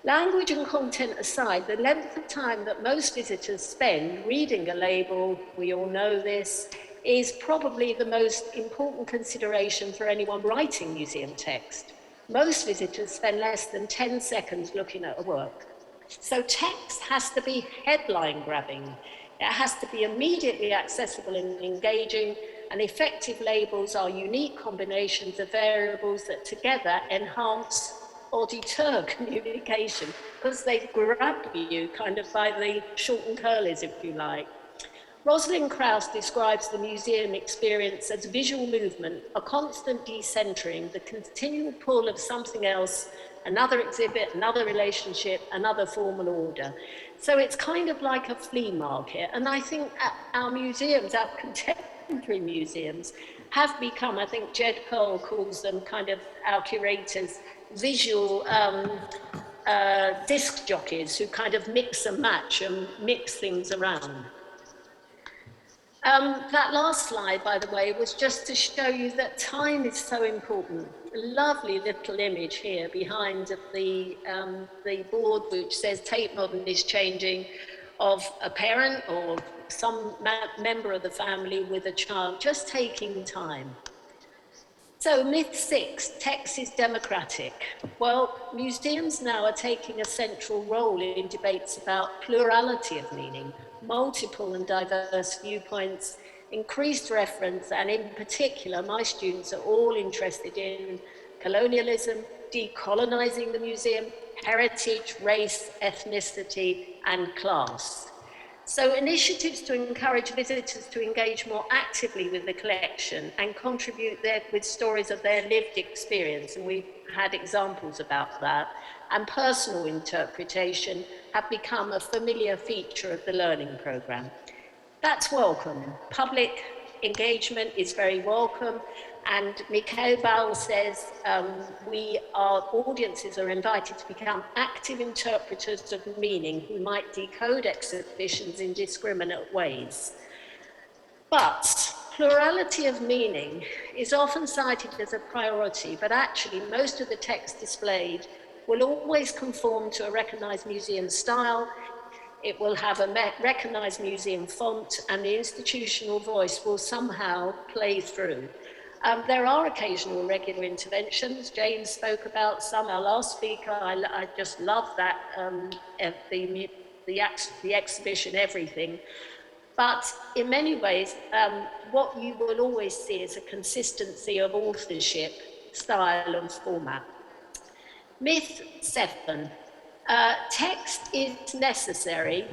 Language and content aside, the length of time that most visitors spend reading a label, we all know this, is probably the most important consideration for anyone writing museum text. Most visitors spend less than 10 seconds looking at a work. So text has to be headline grabbing. It has to be immediately accessible and engaging, and effective labels are unique combinations of variables that together enhance or deter communication, because they grab you kind of by the short and curlies, if you like. Rosalind Krauss describes the museum experience as visual movement, a constant decentering, the continual pull of something else, another exhibit, another relationship, another formal order. So it's kind of like a flea market. And I think our museums, our contemporary museums, have become, I think Jed Pearl calls them kind of our curators, visual disc jockeys who kind of mix and match and mix things around. That last slide, by the way, was just to show you that time is so important. A lovely little image here behind the board which says Tate Modern is changing, of a parent or some member of the family with a child just taking time. So myth 6, text is democratic. Well, museums now are taking a central role in debates about plurality of meaning, multiple and diverse viewpoints, increased reference, and in particular, my students are all interested in colonialism, decolonizing the museum, heritage, race, ethnicity, and class. So initiatives to encourage visitors to engage more actively with the collection and contribute with stories of their lived experience, and we've had examples about that, and personal interpretation have become a familiar feature of the learning programme. That's welcome. Public engagement is very welcome, and Mikhail Val says our audiences are invited to become active interpreters of meaning who might decode exhibitions in discriminate ways. But plurality of meaning is often cited as a priority, but actually most of the text displayed will always conform to a recognised museum style. It will have a recognised museum font, and the institutional voice will somehow play through. There are occasional regular interventions. James spoke about some. Our last speaker, I just love that, the exhibition, everything. But in many ways, what you will always see is a consistency of authorship style and format. Myth 7. Text is necessary,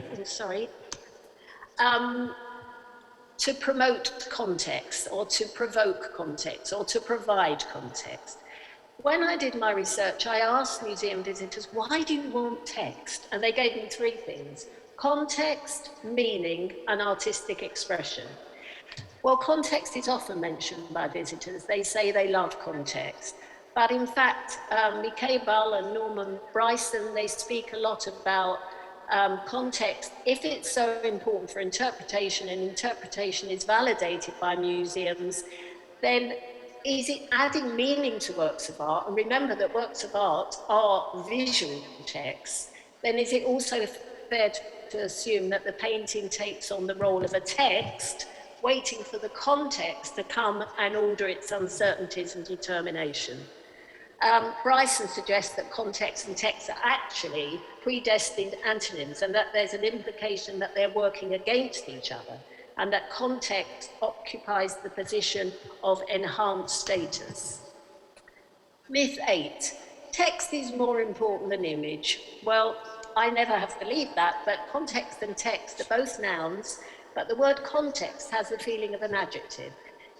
to promote context or to provoke context or to provide context. When I did my research, I asked museum visitors, why do you want text? And they gave me 3 things: context, meaning, and artistic expression. Well, context is often mentioned by visitors. They say they love context. But in fact, Michael and Norman Bryson, they speak a lot about context. If it's so important for interpretation and interpretation is validated by museums, then is it adding meaning to works of art? And remember that works of art are visual texts. Then is it also fair to assume that the painting takes on the role of a text, waiting for the context to come and order its uncertainties and determination? Bryson suggests that context and text are actually predestined antonyms, and that there's an implication that they're working against each other, and that context occupies the position of enhanced status. Myth 8. Text is more important than image. Well, I never have believed that, but context and text are both nouns, but the word context has the feeling of an adjective.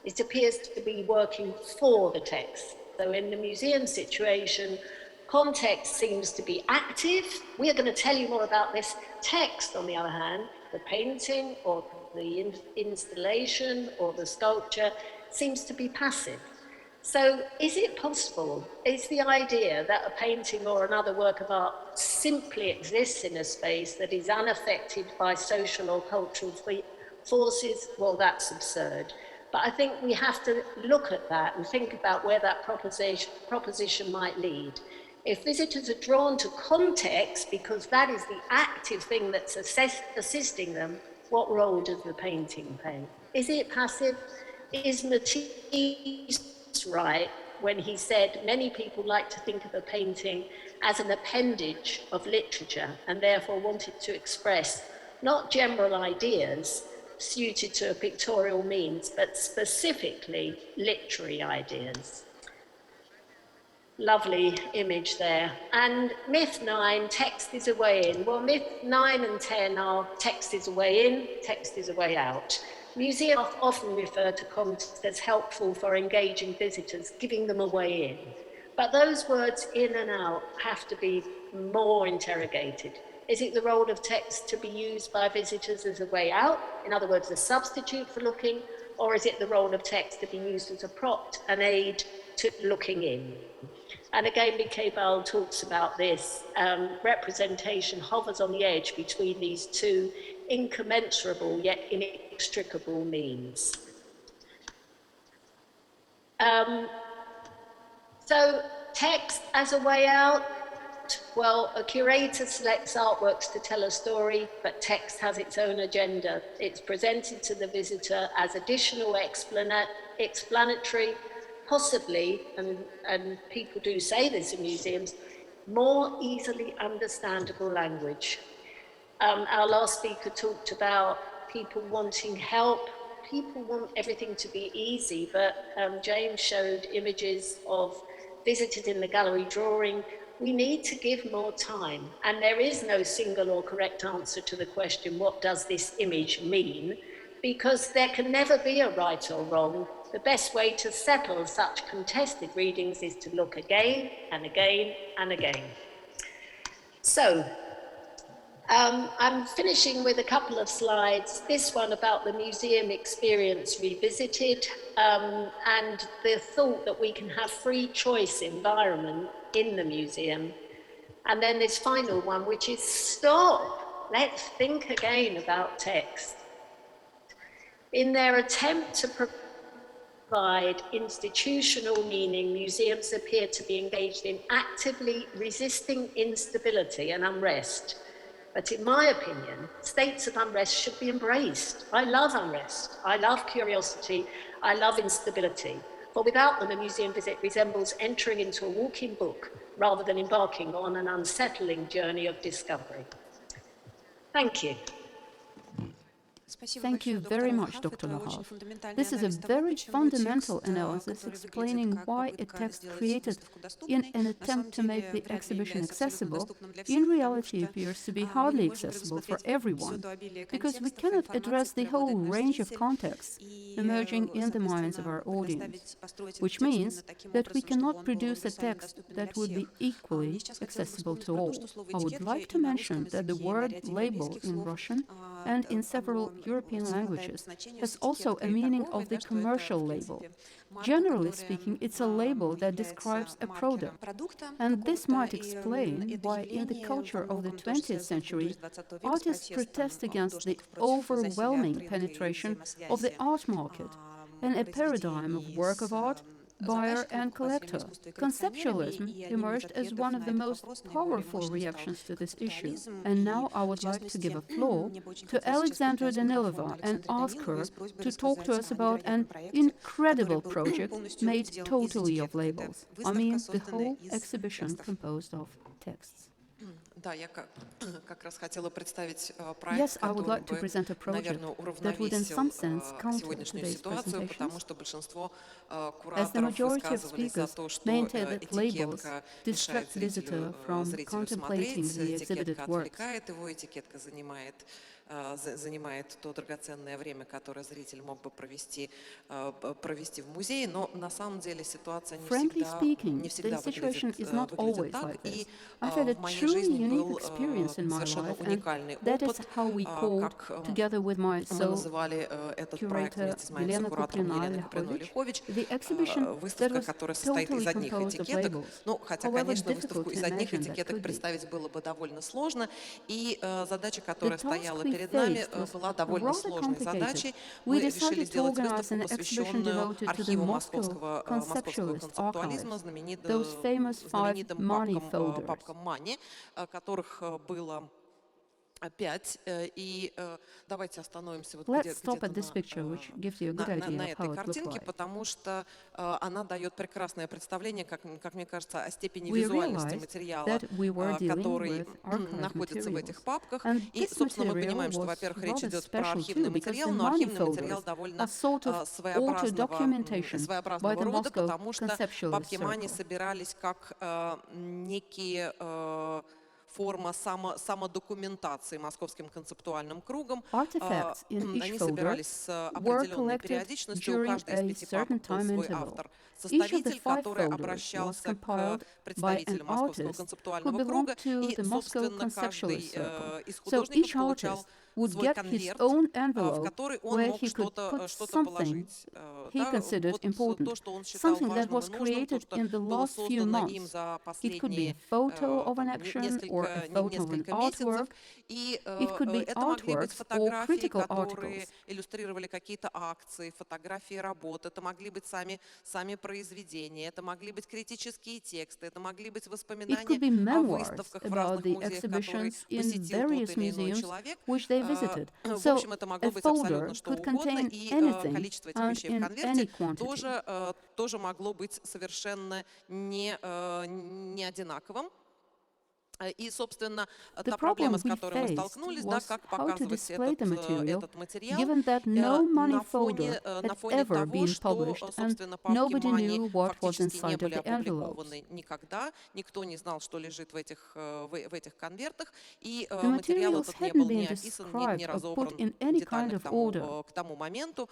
It appears to be working for the text. So in the museum situation, context seems to be active. We are going to tell you more about this. Text, on the other hand, the painting or the installation or the sculpture, seems to be passive. So is it possible, is the idea that a painting or another work of art simply exists in a space that is unaffected by social or cultural forces? Well, that's absurd. But I think we have to look at that and think about where that proposition might lead. If visitors are drawn to context because that is the active thing that's assisting them, what role does the painting play? Is it passive? Is Matisse right when he said many people like to think of a painting as an appendage of literature and therefore wanted to express not general ideas suited to a pictorial means, but specifically literary ideas? Lovely image there. And myth 9, text is a way in. Well, myth 9 and 10 are text is a way in, text is a way out. Museums often refer to context as helpful for engaging visitors, giving them a way in. But those words in and out have to be more interrogated. Is it the role of text to be used by visitors as a way out, in other words, a substitute for looking, or is it the role of text to be used as a prop, an aid to looking in? And again, Michael talks about this. Representation hovers on the edge between these two incommensurable yet inextricable means. So text as a way out. Well, a curator selects artworks to tell a story, but text has its own agenda. It's presented to the visitor as additional explanatory, possibly, and people do say this in museums, more easily understandable language. Our last speaker talked about people wanting help. People want everything to be easy, but James showed images of visitors in the gallery drawing. We need to give more time, and there is no single or correct answer to the question, what does this image mean? Because there can never be a right or wrong. The best way to settle such contested readings is to look again and again and again. So, I'm finishing with a couple of slides. This one about the museum experience revisited, and the thought that we can have free choice environment in the museum. And then this final one, which is stop, let's think again about text. In their attempt to provide institutional meaning, museums appear to be engaged in actively resisting instability and unrest. But in my opinion, states of unrest should be embraced. I love unrest, I love curiosity, I love instability. For without them, a museum visit resembles entering into a walking book rather than embarking on an unsettling journey of discovery. Thank you. Thank you very much, Dr. Lahav. This is a very fundamental analysis explaining why a text created in an attempt to make the exhibition accessible in reality appears to be hardly accessible for everyone, because we cannot address the whole range of contexts emerging in the minds of our audience, which means that we cannot produce a text that would be equally accessible to all. I would like to mention that the word label in Russian and in several European languages has also a meaning of the commercial label. Generally speaking, it's a label that describes a product, and this might explain why in the culture of the 20th century, artists protest against the overwhelming penetration of the art market and a paradigm of work of art, buyer and collector. Conceptualism emerged as one of the most powerful reactions to this issue. And now I would like to give a floor to Alexandra Danilova and ask her to talk to us about an incredible project made totally of labels. I mean, the whole exhibition composed of texts. Yes, I would like to present a project that would in some sense counter today's presentations, as the majority of speakers maintain that labels distract the visitor from contemplating the exhibited works. Занимает то драгоценное время, которое зритель мог бы провести в музее, но на самом деле ситуация не всегда выглядит так. И в моей жизни был совершенно уникальный опыт, как мы называли этот проект вместе с моим сокуратором Еленой Куприной-Лихович, выставка, которая состоит из одних этикеток. Ну, хотя, конечно, выставку из одних этикеток представить было бы довольно сложно, и задача, которая стояла перед нами, была довольно сложной задачей. Мы решили сделать выставку, посвященную архиву московского концептуализма, знаменитым папкам Мани, которых было 5, и давайте остановимся вот где-то на этой картинке, потому что она дает прекрасное представление, как мне кажется, о степени визуальности материала, который находится в этих папках. И, собственно, мы понимаем, что, во-первых, речь идет про архивный материал, но архивный материал довольно своеобразного рода, потому что папки Мани собирались как некие форма самодокументации московским концептуальным кругом. Они собирались с определенной периодичностью, у каждой из 5 папок был свой автор. Составитель, который обращался к представителям московского концептуального круга, и, собственно, каждый из художников получал свой конверт, в который он мог что-то положить. То, что он считал важным и нужным, то, что было создано им за последние несколько месяцев. И это могли быть фотографии, которые иллюстрировали какие-то акции, фотографии работ, это могли быть сами произведения, это могли быть критические тексты, это могли быть воспоминания о выставках в разных музеях, которые посетил тот или иной человек. В общем, это могло быть абсолютно что угодно, и количество этих вещей в конверте тоже могло быть совершенно не одинаковым. И, собственно, та проблема, с которой мы столкнулись, да, как показывать этот материал на фоне того, что, собственно, папки Мани фактически не были опубликованы никогда, никто не знал, что лежит в этих конвертах, и материал этот не был ни описан, ни разобран детально к тому моменту.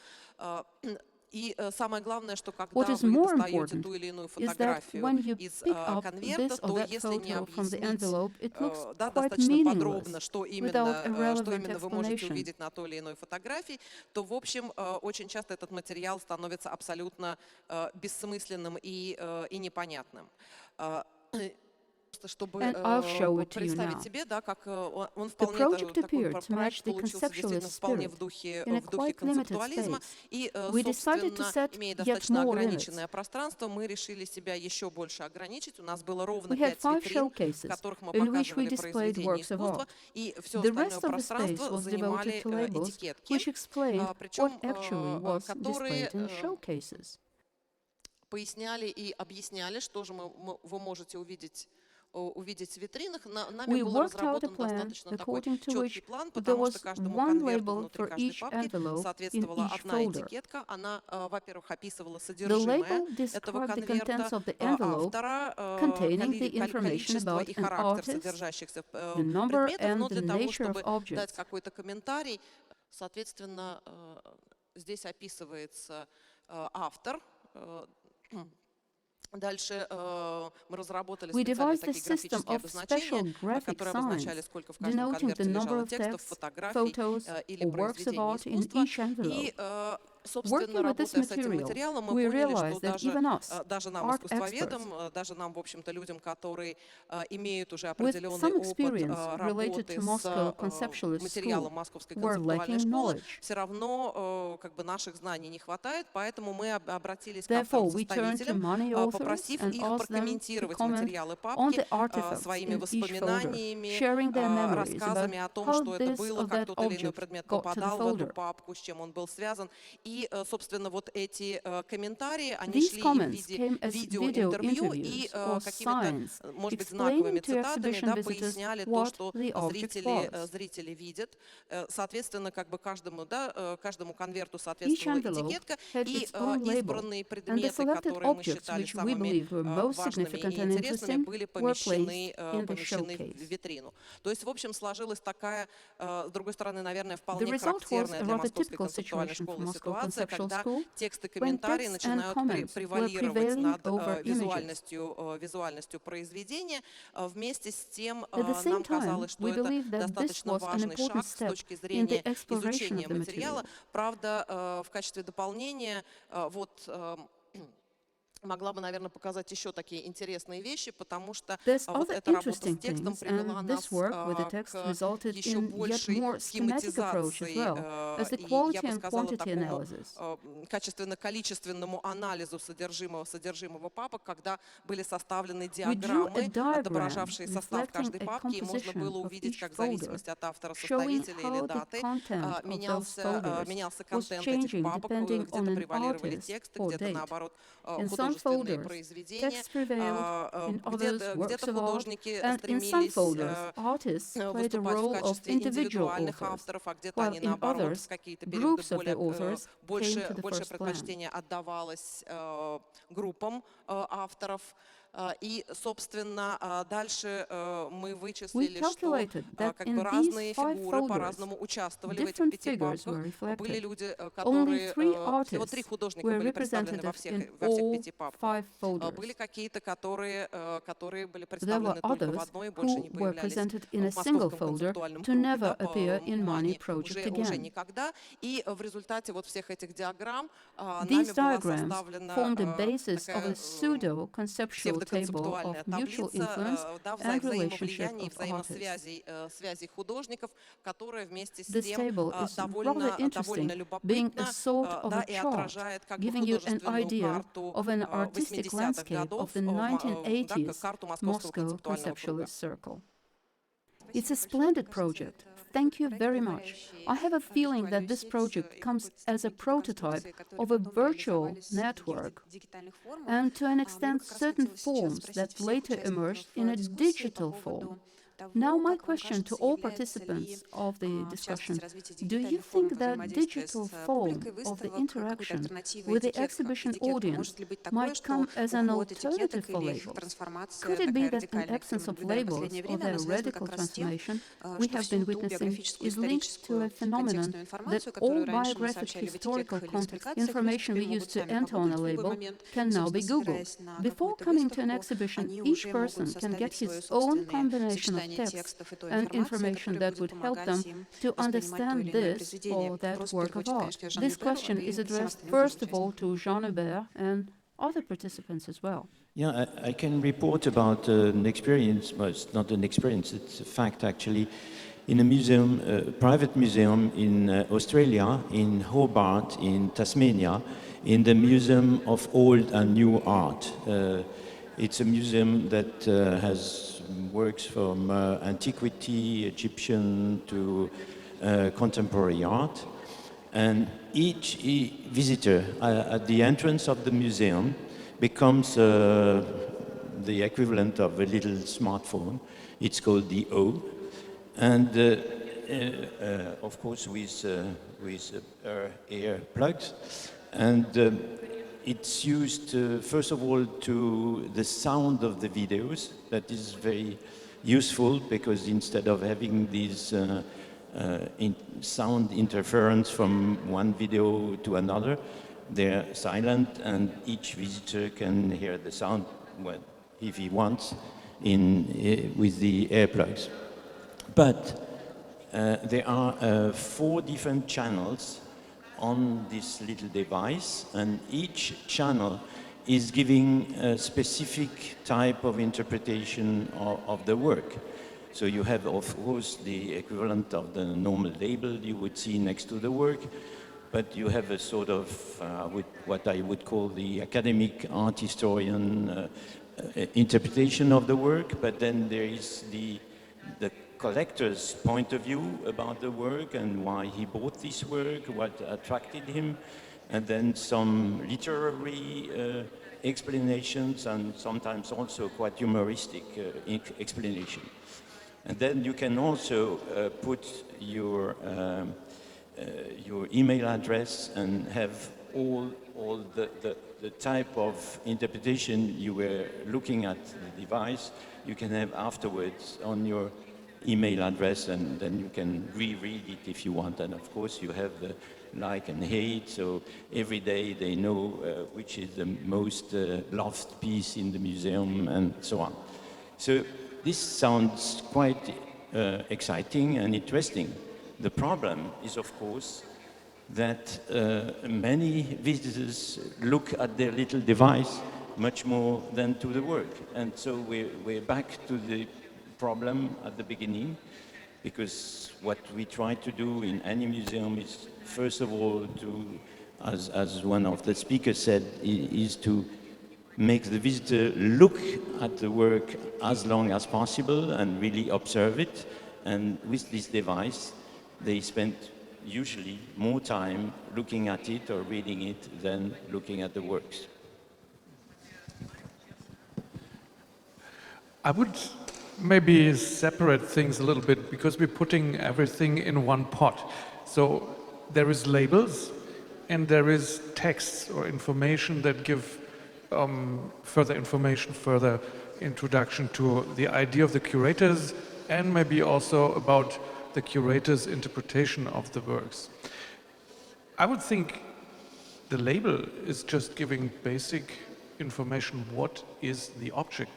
И самое главное, что когда вы достаете ту или иную фотографию из конверта, то если не объяснить достаточно подробно, что именно вы можете увидеть на той или иной фотографии, то, в общем, очень часто этот материал становится абсолютно бессмысленным и непонятным. Чтобы представить себе, да, как он вполне такой проект получился действительно вполне в духе концептуализма. И, собственно, имея достаточно ограниченное пространство, мы решили себя еще больше ограничить. У нас было ровно 5 витрин, в которых мы показывали произведения искусства, и все остальное пространство занимали этикетки, причем которые поясняли и объясняли, что же вы можете увидеть увидеть в витринах, нами We был worked out a разработан plan достаточно такой according to четкий which план, there потому что was каждому one конверту label внутри for каждой each папки envelope in соответствовала each одна folder. этикетка. Она, во-первых, описывала The содержимое label этого described the конверта, contents of the envelope автора, containing the information количество about и an характер artist, содержащихся the number предметов, но and the для того, nature of чтобы дать objects. какой-то комментарий, соответственно, здесь описывается автор. Дальше мы разработали We специальные devised a такие system графические of special обозначения, graphic которые обозначали, signs, сколько в каждом denoting the конверте number лежало of текстов, texts, фотографий photos, или or works of произведений art in искусства. each envelope. И, собственно, Working with this работая с этим material, материалом, мы we поняли, что realized that even us, даже нам, art experts, искусствоведам, даже нам, в общем-то, людям, которые имеют уже with определенный some опыт experience related работы to с Moscow Conceptualist материалом School, Московской were концептуальной lacking школы, knowledge. все равно как бы наших знаний не хватает, поэтому мы обратились к Therefore, we turned to авторам-составителям, many authors попросив and их asked them to прокомментировать comment материалы on папки the artifacts своими in each folder, воспоминаниями, sharing their memories about рассказами о том, how что это this было, or как that тот или иной object предмет got to the попадал в эту folder. папку, с чем он был связан. И, собственно, вот эти комментарии, они These шли и в comments виде came as video видеоинтервью и interviews or какими-то, signs может быть, explaining знаковыми to цитатами, exhibition да, visitors поясняли то, what что the object was. зрители видят. Соответственно, как бы каждому конверту Each соответствовала envelope этикетка had и its own label, избранные and the предметы, selected которые мы objects считали which we самыми believed were most важными significant и and интересными, interesting были were placed in the помещены в showcase. витрину. То есть, в общем, сложилась такая, с другой стороны, наверное, The вполне result was характерная a для rather Московской typical концептуальной situation for школы Moscow ситуация, Conceptual когда School, тексты и when комментарии texts and начинают comments were превалировать prevailing над over images. визуальностью произведения. Вместе с тем, At the same нам time, казалось, что we это believed that this достаточно was an важный important шаг с step точки in the зрения exploration изучения of the материала. material. Правда, в качестве дополнения, могла бы, наверное, показать еще такие интересные вещи, потому что There's вот other эта работа с interesting текстом things, привела and нас this work with the text к resulted еще in yet большей more schematic approach as схематизации well as the и, я quality бы and сказала, quantity такому analysis. качественно-количественному анализу содержимого папок, когда были составлены We drew a диаграммы, diagram отображавшие состав reflecting каждой a папки, и можно composition было of увидеть, each как в folder, зависимости от showing автора-составителя или how the даты content of those менялся folders was контент этих changing папок, depending on где-то an превалировали artist тексты, or где-то, date. наоборот, In some художественные folders, произведения, text prevailed, in others, works где-то of art, художники and in some стремились folders, artists played a выступать в role of качестве individual индивидуальных authors, авторов, а где-то while они, in наоборот, в others, какие-то периоды groups of the authors came to the больше first plan. предпочтение отдавалось группам авторов. И, собственно, дальше мы вычислили, что как бы разные фигуры по-разному участвовали в этих 5 папках. Были люди, которые... Всего 3 художника были представлены во всех 5 папках. Были какие-то, которые были представлены только в одной и больше не появлялись в московском концептуальном круге, да, по вниманию уже никогда. И в результате вот всех этих диаграмм нами была составлена такая псевдоконцептуальная таблица взаимовлияний и взаимосвязей художников, которая вместе с тем довольно любопытна, да, и отражает как бы художественную карту 80-х годов, да, карту Московского концептуального круга. It's a splendid project. Thank you very much. I have a feeling that this project comes as a prototype of a virtual network and to an extent certain forms that later emerged in a digital form. Now my question to all participants of the discussion, do you think that digital form of the interaction with the exhibition audience might come as an alternative for labels? Could it be that in absence of labels or their radical transformation we have been witnessing is linked to a phenomenon that all biographic historical context information we used to enter on a label can now be Googled? Before coming to an exhibition, each person can get his own combination of text and information that would help them to understand this or that work of art. This question is addressed first of all to Jean Hubert and other participants as well. Yeah, I can report about an experience, well, it's not an experience, it's a fact actually, in a museum, a private museum in Australia, in Hobart, in Tasmania, in the Museum of Old and New Art. It's a museum that has works from antiquity, Egyptian to contemporary art. And each visitor at the entrance of the museum becomes the equivalent of a little smartphone. It's called the O. And of course with ear plugs. And it's used, first of all, to the sound of the videos. That is very useful because instead of having these sound interference from one video to another, they're silent and each visitor can hear the sound if he wants with the earplugs. But there are 4 different channels on this little device, and each channel is giving a specific type of interpretation of the work. So you have, of course, the equivalent of the normal label you would see next to the work, but you have a sort of what I would call the academic art historian interpretation of the work, but then there is the collector's point of view about the work and why he bought this work, what attracted him, and then some literary explanations and sometimes also quite humoristic explanation. And then you can also put your email address and have all the type of interpretation you were looking at the device, you can have afterwards on your email address, and then you can reread it if you want. And of course you have the like and hate, so every day they know which is the most loved piece in the museum and so on. So this sounds quite exciting and interesting. The problem is, of course, that many visitors look at their little device much more than to the work. And so we're back to the problem at the beginning, because what we try to do in any museum is, first of all, to, as one of the speakers said, is to make the visitor look at the work as long as possible and really observe it. And with this device, they spend usually more time looking at it or reading it than looking at the works. I would maybe separate things a little bit, because we're putting everything in one pot. So there is labels and there is texts or information that give further information, further introduction to the idea of the curators, and maybe also about the curator's interpretation of the works. I would think the label is just giving basic information. What is the object?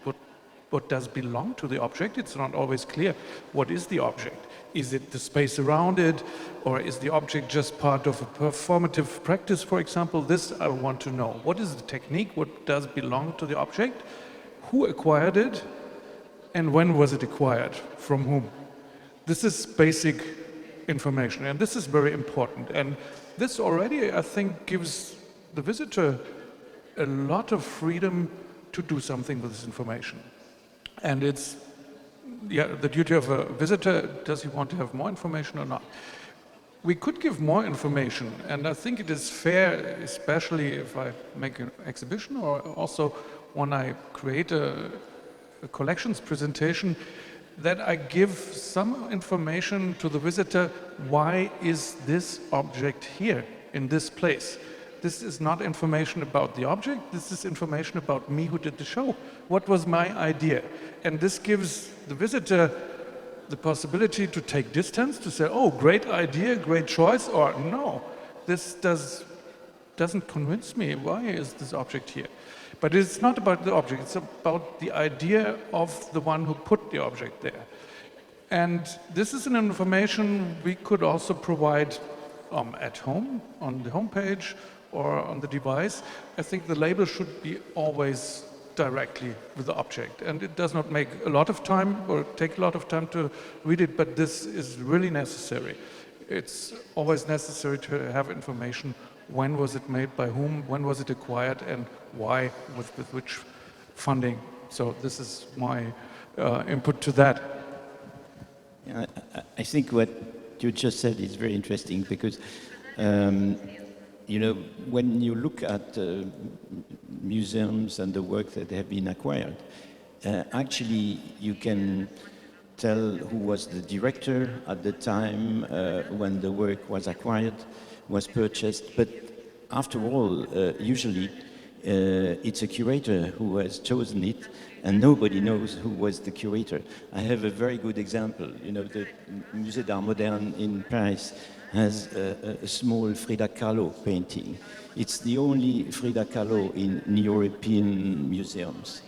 What does belong to the object? It's not always clear. What is the object? Is it the space around it, or is the object just part of a performative practice, for example? This I want to know. What is the technique? What does belong to the object? Who acquired it? And when was it acquired? From whom? This is basic information, and this is very important. And this already, I think, gives the visitor a lot of freedom to do something with this information. And it's the duty of a visitor. Does he want to have more information or not? We could give more information, and I think it is fair, especially if I make an exhibition or also when I create a collections presentation, that I give some information to the visitor. Why is this object here in this place? This is not information about the object, this is information about me who did the show. What was my idea? And this gives the visitor the possibility to take distance, to say, oh, great idea, great choice, or no, this doesn't convince me. Why is this object here? But it's not about the object, it's about the idea of the one who put the object there. And this is an information we could also provide at home, on the homepage, or on the device. I think the label should be always directly with the object. And it does not make a lot of time or take a lot of time to read it, but this is really necessary. It's always necessary to have information. When was it made, by whom, when was it acquired, and why, with which funding. So this is my input to that. Yeah, I think what you just said is very interesting, because you know, when you look at museums and the work that have been acquired, actually you can tell who was the director at the time when the work was acquired, was purchased. But after all, usually it's a curator who has chosen it, and nobody knows who was the curator. I have a very good example. You know, the Musée d'Art Moderne in Paris has a small Frida Kahlo painting. It's the only Frida Kahlo in European museums.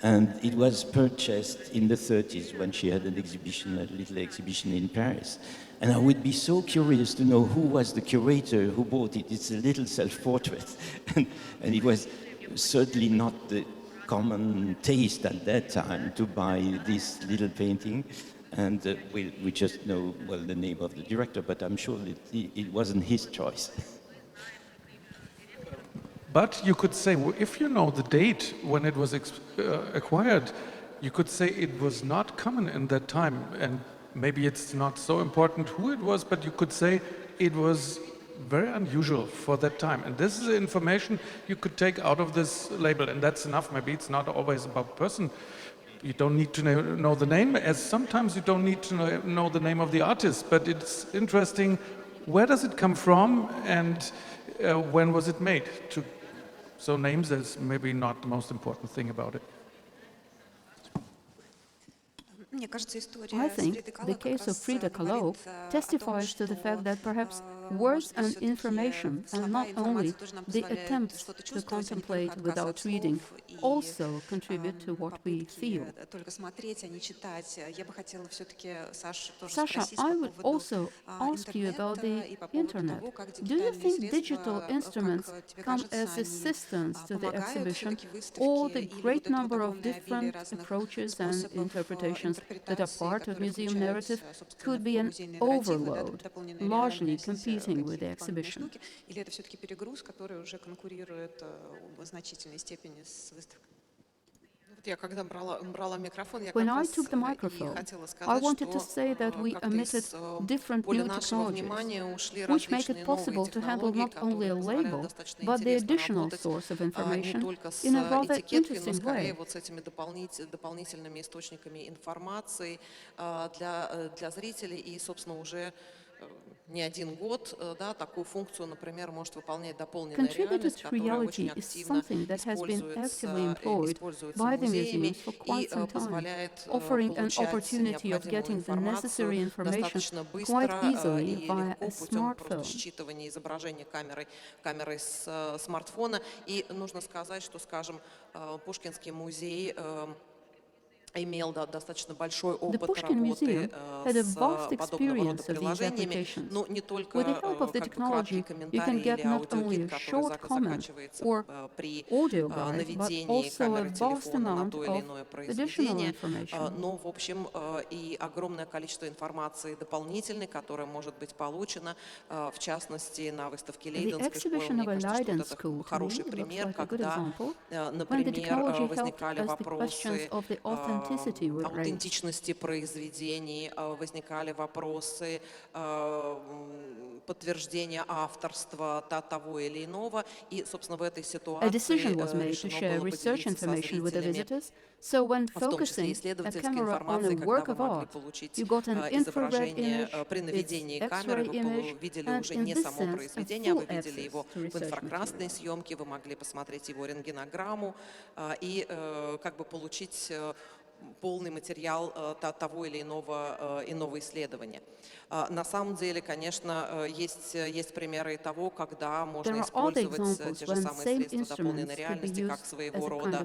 And it was purchased in the 30s when she had an exhibition, a little exhibition in Paris. And I would be so curious to know who was the curator who bought it. It's a little self-portrait. and it was certainly not the common taste at that time to buy this little painting. And we just know, well, the name of the director, but I'm sure that it wasn't his choice. But you could say, if you know the date when it was acquired, you could say it was not common in that time. And maybe it's not so important who it was, but you could say it was very unusual for that time. And this is the information you could take out of this label, and that's enough. Maybe it's not always about person. You don't need to know the name, as sometimes you don't need to know the name of the artist, but it's interesting, where does it come from and when was it made? So names is maybe not the most important thing about it. I think the case of Frida Kahlo testifies to the fact that perhaps words and information, and not only the attempts to contemplate without reading, also contribute to what we feel. Sasha, I would also ask you about the internet. Do you think digital instruments come as assistants to the exhibition, or the great number of different approaches and interpretations that are part of museum narrative could be an overload, largely competing with the exhibition? When I took the microphone, I wanted to say that we omitted different new technologies, which make it possible to handle not only a label, but the additional source of information in a rather interesting way. Не один год, да, такую функцию, например, может выполнять дополненная Contributed реальность, которая reality очень is активно something that has been actively employed используется by the музеями museums for quite и some time, позволяет offering an получать opportunity of необходимую getting the necessary информацию information достаточно quite быстро easily и via легко a путем просто smartphone. считывания изображения камерой с смартфона. И нужно сказать, что, скажем, Пушкинский музей имел достаточно большой опыт работы с подобного рода приложениями, но не только как бы краткий комментарий или аудиогид, который заканчивается при наведении камеры телефона на то или иное произведение, но, в общем, и огромное количество информации дополнительной, которая может быть получена, в частности, на выставке Лейденской школы. Мне кажется, что это хороший пример, когда, например, возникали вопросы аутентичности произведений, возникали вопросы подтверждения авторства того или иного, и, собственно, в этой ситуации решено было поделиться со зрителями, в том числе исследовательской информацией, когда вы могли получить изображение при наведении камеры, вы видели уже не само произведение, а вы видели его в инфракрасной съемке, вы могли посмотреть его рентгенограмму и как бы получить полный материал того или иного исследования. На самом деле, конечно, есть примеры того, когда можно использовать те же самые средства дополненной реальности как своего рода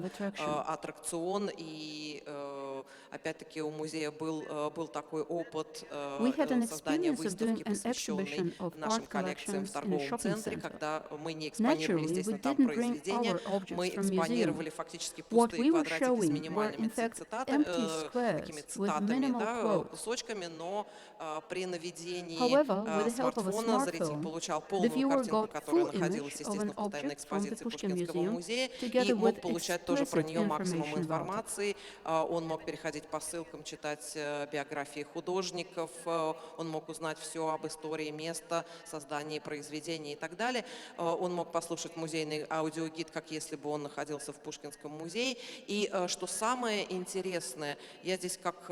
аттракцион. И опять-таки у музея был такой опыт создания выставки, посвященной нашим коллекциям в торговом центре, когда мы не экспонировали, естественно, там произведения, мы экспонировали фактически пустые квадратики с минимальными цитатами, такими цитатами, да, кусочками, но при наведении смартфона зритель получал полную картинку, которая находилась, естественно, в постоянной экспозиции Пушкинского музея, и мог получать тоже про нее максимум информации. Он мог переходить переходить по ссылкам, читать биографии художников, он мог узнать все об истории места, создании произведений и так далее. Он мог послушать музейный аудиогид, как если бы он находился в Пушкинском музее. И что самое интересное, я здесь как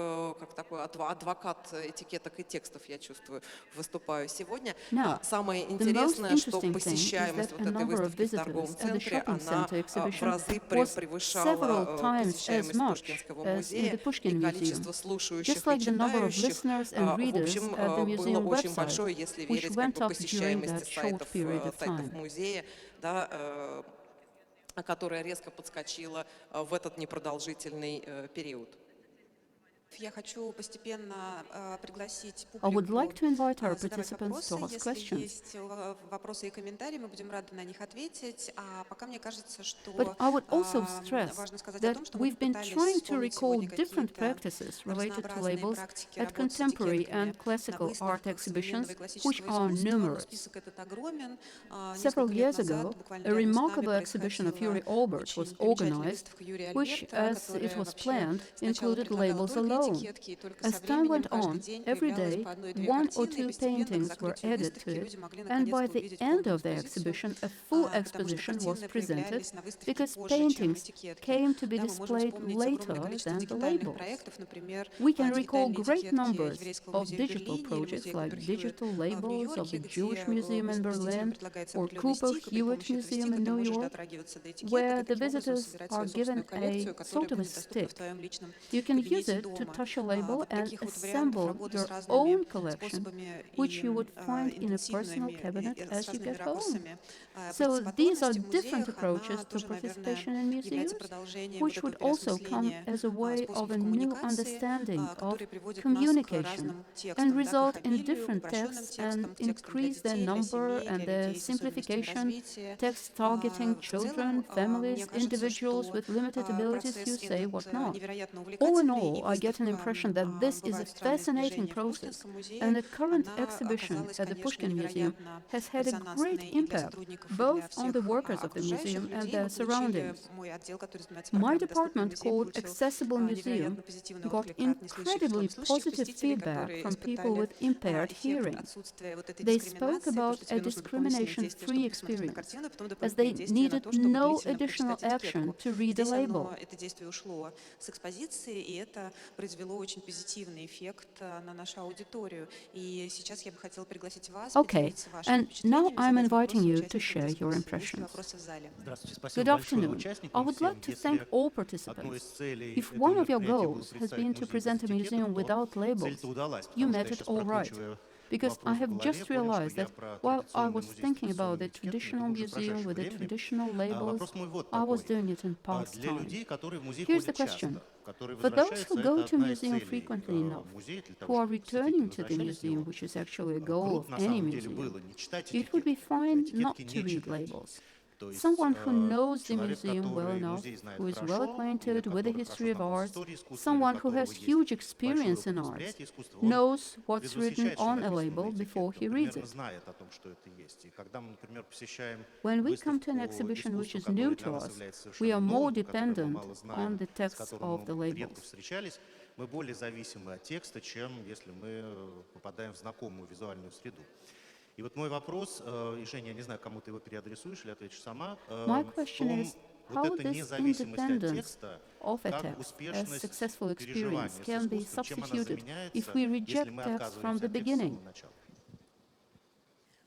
такой адвокат этикеток и текстов, я чувствую, выступаю сегодня. Now, Самое the most интересное, что interesting thing is посещаемость that вот a этой number of выставки в торговом visitors at the центре, shopping она center в exhibition разы was several превышала times as посещаемость much Пушкинского as in музея, the и Pushkin Museum. количество слушающих Just like и the number of читающих, listeners and в readers общем, at the было museum очень website, большое, если which верить went up during посещаемости that short сайтов, period of сайтов time. музея, да, которая резко подскочила в этот непродолжительный период. Я хочу постепенно пригласить I would публику like to invite our задавать participants to вопросы. ask Если questions. есть вопросы и комментарии, мы будем рады на них ответить. А пока мне кажется, что But I would also stress важно сказать о that том, что мы we've been попытались trying to вспомнить recall сегодня different какие-то practices related to разнообразные labels практики at работы с contemporary этикетками and на classical art выставках современного и exhibitions, which классического are искусства, но numerous. список этот огромен. Several Несколько лет years назад, ago, буквально a рядом с нами, remarkable exhibition of Yuri происходила Albert was очень примечательная organized, выставка Юрия which, Альберта, as it которая was вообще planned, сначала included предлагала labels только alone. этикетки, и только As со time временем went каждый on, день every появлялось day, по одной-две one or картины, и two постепенно к paintings were закрытию added to выставки it, люди могли and by наконец-то the увидеть end полную of the экспозицию, exhibition, a full потому что exposition was картины presented появлялись на выставке because позже, чем paintings этикетки. came to be Да, мы можем displayed вспомнить огромное later количество than the дигитальных labels. проектов, например, We can recall дигитальные great этикетки numbers Еврейского of музея в digital Берлине или projects музея like Купер-Хьюитт digital в labels of Нью-Йорке, the Jewish где Museum in посетителям Berlin предлагается or определенный Cooper стикер, при Hewitt помощи этого Museum стикера in ты New можешь York, отрагиваться до этикеток where и the таким образом visitors собирать are свою собственную given коллекцию, a которая sort of a будет доступна в stick. твоем личном You can use кабинете it to дома. touch a label Вот and таких вот вариантов assemble работы с your разными own collection, способами which и you would find in a personal интенсивными, cabinet и as с you разными get home. ракурсами. So these are Парticipatory в different музеях, approaches она to тоже, наверное, participation in является museums, продолжением вот which этого would also come переосмысления as a way of a способов new коммуникации, understanding of который приводит нас к communication разным and текстам, да, к result их in обилию, к different упрощенным texts текстам, and к текстам для increase their детей, для number семей, and для their людей с особенностями simplification, развития. text targeting В целом, children, families, мне кажется, individuals что with limited abilities, you процесс say, этот whatnot. невероятно All in увлекательный, и all, I get an выставка impression that this is a «Бывают странные fascinating сближения» в process, Пушкинском музее, and the current она exhibition оказалась, at the конечно, Pushkin Museum невероятно has had a great резонансной и для impact, сотрудников, и both для on the всех workers of the окружающих museum and людей. their Мы получили, surroundings. мой отдел, который занимается My программой «Доступный department, музей», called получил Accessible Museum, невероятно позитивный got отклик от неслышащих, в incredibly том слышащих positive посетителей, feedback которые from people испытали with impaired эффект hearing. отсутствия вот этой They spoke дискриминации, потому about что a тебе нужно дополнительные действия, discrimination-free чтобы посмотреть на experience, картину, потом as дополнительные they действия на needed то, чтобы no длительно additional прочитать action этикетку. to read the Здесь label. это действие ушло с экспозиции, и это произвело очень позитивный эффект на нашу аудиторию. И сейчас я бы хотела пригласить вас Okay, поделиться вашими and now впечатлениями, I'm задать inviting вопросы you to участникам share your дискуссии. Есть ли impressions. вопросы в зале? Good afternoon. I would like to thank all participants. If one of your goals has been to present a museum without labels, you met it all right. Because I have just realized that while I was thinking about the traditional museum with the traditional labels, I was doing it in past time. Here's the question. For those who go to museum frequently enough, who are returning to the museum, which is actually a goal of any museum, it would be fine not to read labels. Someone who knows the museum well enough, who is well acquainted with the history of art, someone who has huge experience in art, knows what's written on a label before he reads it. When we come to an exhibition which is new to us, we are more dependent on the text of the labels. Мы более зависимы от текста, чем если мы попадаем в знакомую визуальную среду. И вот мой вопрос, и, Женя, я не знаю, кому ты его переадресуешь или ответишь сама, My question is, how вот эта this независимость от independence текста, of a как text as успешность successful переживания experience с can be искусством, чем она substituted заменяется, if we если reject мы text from отказываемся the от текста с beginning. самого начала.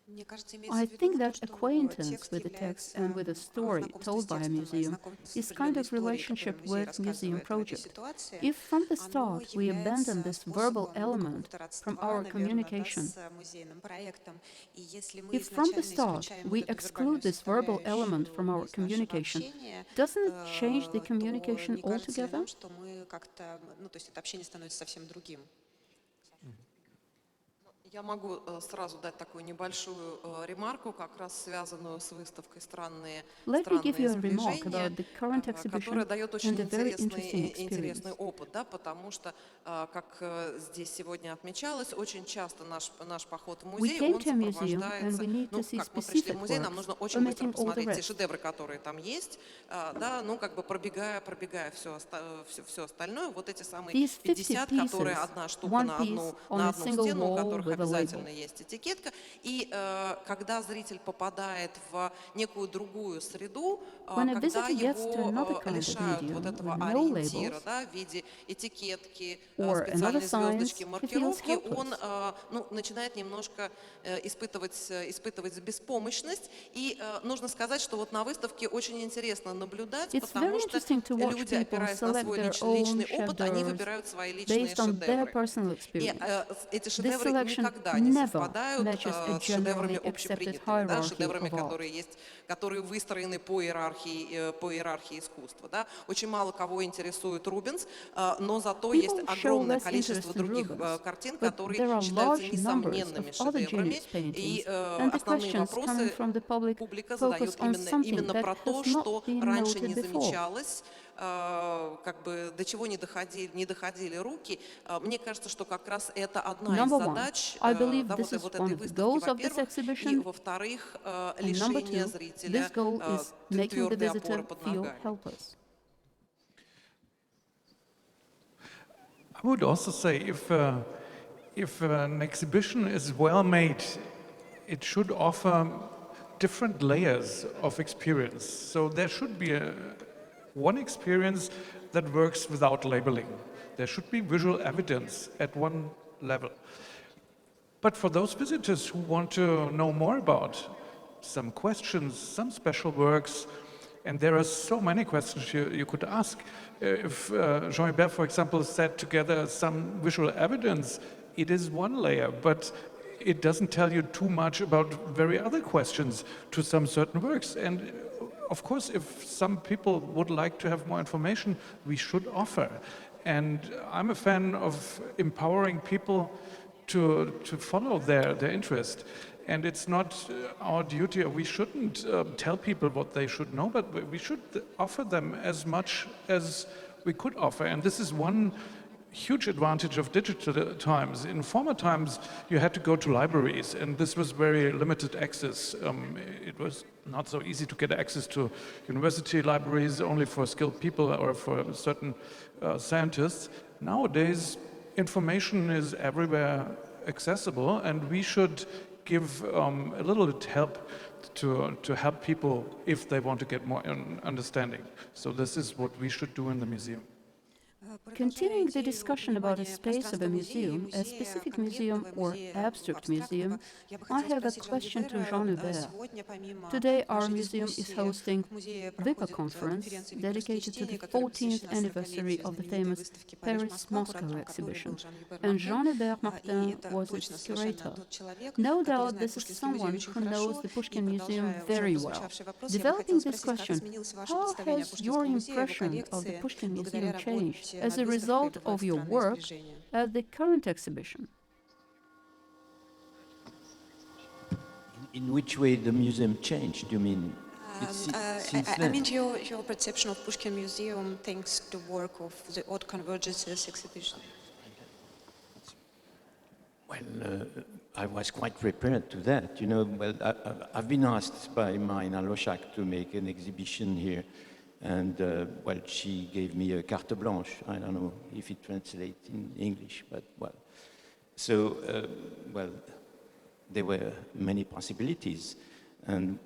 Мне кажется, I имеется в think виду that то, что acquaintance текст with the text является and with a story знакомство told с by a текстом, museum знакомство с is kind определенной of историей, relationship которую музей with museum рассказывает в этой project. ситуации. If from the Оно start we abandon является this verbal способом, element какого-то from родства, our наверное, communication, с музейным проектом. И если мы if from the изначально start исключаем we вот эту exclude вербальную this verbal element составляющую from our из нашего communication, общения, doesn't it change the то communication не кажется ли altogether? вам, что мы как-то, ну, то есть это общение становится совсем другим? Я могу сразу дать такую небольшую ремарку, как раз связанную с выставкой «Странные Let me give you a remark сближения», about the current exhibition которая дает очень and a very interesting интересный experience. опыт, да, потому что, как здесь сегодня отмечалось, очень часто наш поход в We музей, came он to a museum and сопровождается, we need to ну, see как мы пришли в specific музей, нам нужно works, очень быстро omitting all the посмотреть те rest. шедевры, которые там есть, да, ну, как бы пробегая все остальное, вот эти самые These 50 50, которые pieces, одна штука one piece on на a одну single стену, у wall которых with a обязательно label. есть этикетка. И когда зритель попадает в некую другую среду, When a когда visitor gets to another его kind of лишают вот medium этого with no ориентира, labels да, в виде этикетки, or another специальной звездочки, signs, he feels маркировки, он helpless. ну, начинает немножко испытывать беспомощность. И нужно сказать, что вот на выставке очень интересно наблюдать, It's very потому что interesting to watch люди, people опираясь на select свой their own личный опыт, они chapters выбирают свои личные based on their шедевры. personal И experience. эти This шедевры selection никогда не never совпадают matches a с шедеврами generally accepted общепринятыми, да, hierarchy шедеврами, of art. которые выстроены по иерархии искусства. Да. Очень мало кого интересует Рубенс, но зато есть People show огромное less количество interest in других Rubens, картин, but которые there are считаются large numbers несомненными of other шедеврами. genius paintings, И and the основные questions coming вопросы from the public публика focus задает on something именно that про то, has not что been раньше noted не before. замечалось, как бы до чего не доходили руки. Мне кажется, что как раз это одна из Number one, задач I believe да, this is вот one этой of the выставки, goals of this во-первых, и, exhibition, во-вторых, and number лишение two, зрителя this goal is making the твердой опоры visitor под feel ногами. helpless. I would also say if an exhibition is well made, it should offer different layers of experience. So there should be one experience that works without labeling. There should be visual evidence at one level. But for those visitors who want to know more about some questions, some special works, and there are so many questions you could ask. If Jean-Hubert, for example, set together some visual evidence, it is one layer, but it doesn't tell you too much about very other questions to some certain works. And of course, if some people would like to have more information, we should offer. And I'm a fan of empowering people to follow their interest. And it's not our duty, or we shouldn't tell people what they should know, but we should offer them as much as we could offer. And this is one huge advantage of digital times. In former times, you had to go to libraries, and this was very limited access. It was not so easy to get access to university libraries only for skilled people or for certain scientists. Nowadays, information is everywhere accessible, and we should give a little bit help to help people if they want to get more understanding. So this is what we should do in the museum. Continuing the discussion about a space of a museum, a specific museum or abstract museum, I have a question to Jean-Hubert. Today our museum is hosting VIPA conference dedicated to the 14th anniversary of the famous Paris-Moscow exhibition, and Jean-Hubert Martin was its curator. No doubt this is someone who knows the Pushkin Museum very well. Developing this question, how has your impression of the Pushkin Museum changed as a result of your work at the current exhibition? In which way the museum changed, you mean? I mean your perception of Pushkin Museum thanks to work of the Odd Convergences exhibition. Well, I was quite prepared to that. You know, well, I've been asked by Marina Loschak to make an exhibition here, and well, she gave me a carte blanche. I don't know if it translates in English, but well. So, well, there were many possibilities, and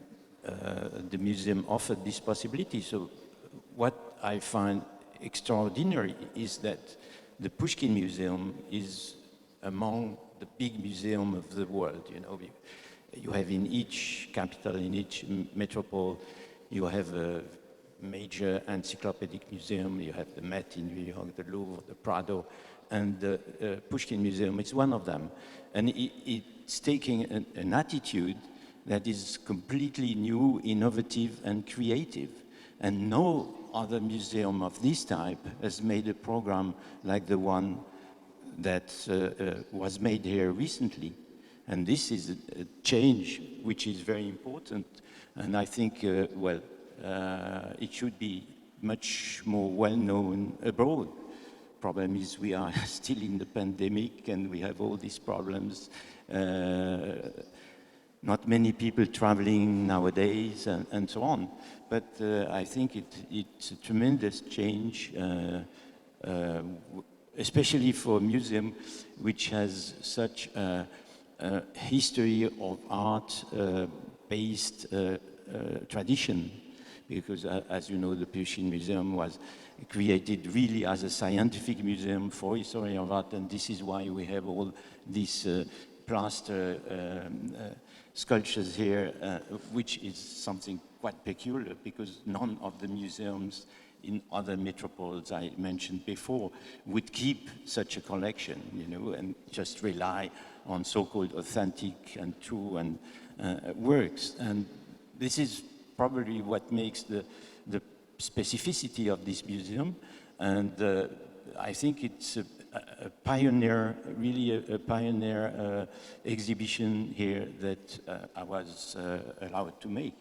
the museum offered this possibility. So, what I find extraordinary is that the Pushkin Museum is among the big museums of the world. You know, you have in each capital, in each metropole, you have a major encyclopedic museum. You have the Met in New York, the Louvre, the Prado, and the Pushkin Museum is one of them. And it's taking an attitude that is completely new, innovative, and creative. And no other museum of this type has made a program like the one that was made here recently. And this is a change which is very important, and I think, it should be much more well-known abroad. Problem is we are still in the pandemic and we have all these problems. Not many people traveling nowadays and so on. But I think it's a tremendous change, especially for a museum which has such a history of art-based tradition. Because as you know, the Pushkin Museum was created really as a scientific museum for history of art, and this is why we have all these plaster sculptures here, which is something quite peculiar, because none of the museums in other metropoles I mentioned before would keep such a collection, you know, and just rely on so-called authentic and true and works. And this is probably what makes the specificity of this museum, and I think it's a pioneer, really a pioneer exhibition here that I was allowed to make.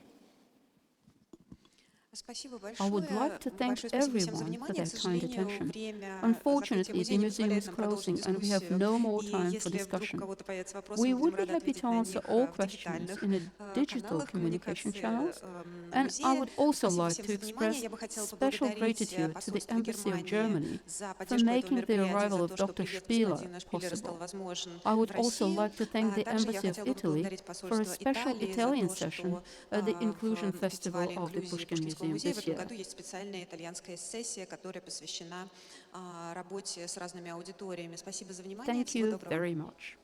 I would like to thank everyone for their kind attention. Unfortunately, the museum is closing and we have no more time for discussion. We would be happy to answer all questions in a digital communication channels, and I would also like to express special gratitude to the Embassy of Germany for making the arrival of Dr. Spieler possible. I would also like to thank the Embassy of Italy for a special Italian session at the Inclusion Festival of the Pushkin Museum this year. В году есть специальная итальянская сессия, которая посвящена работе с разными аудиториями. Спасибо за внимание. Thank you very much.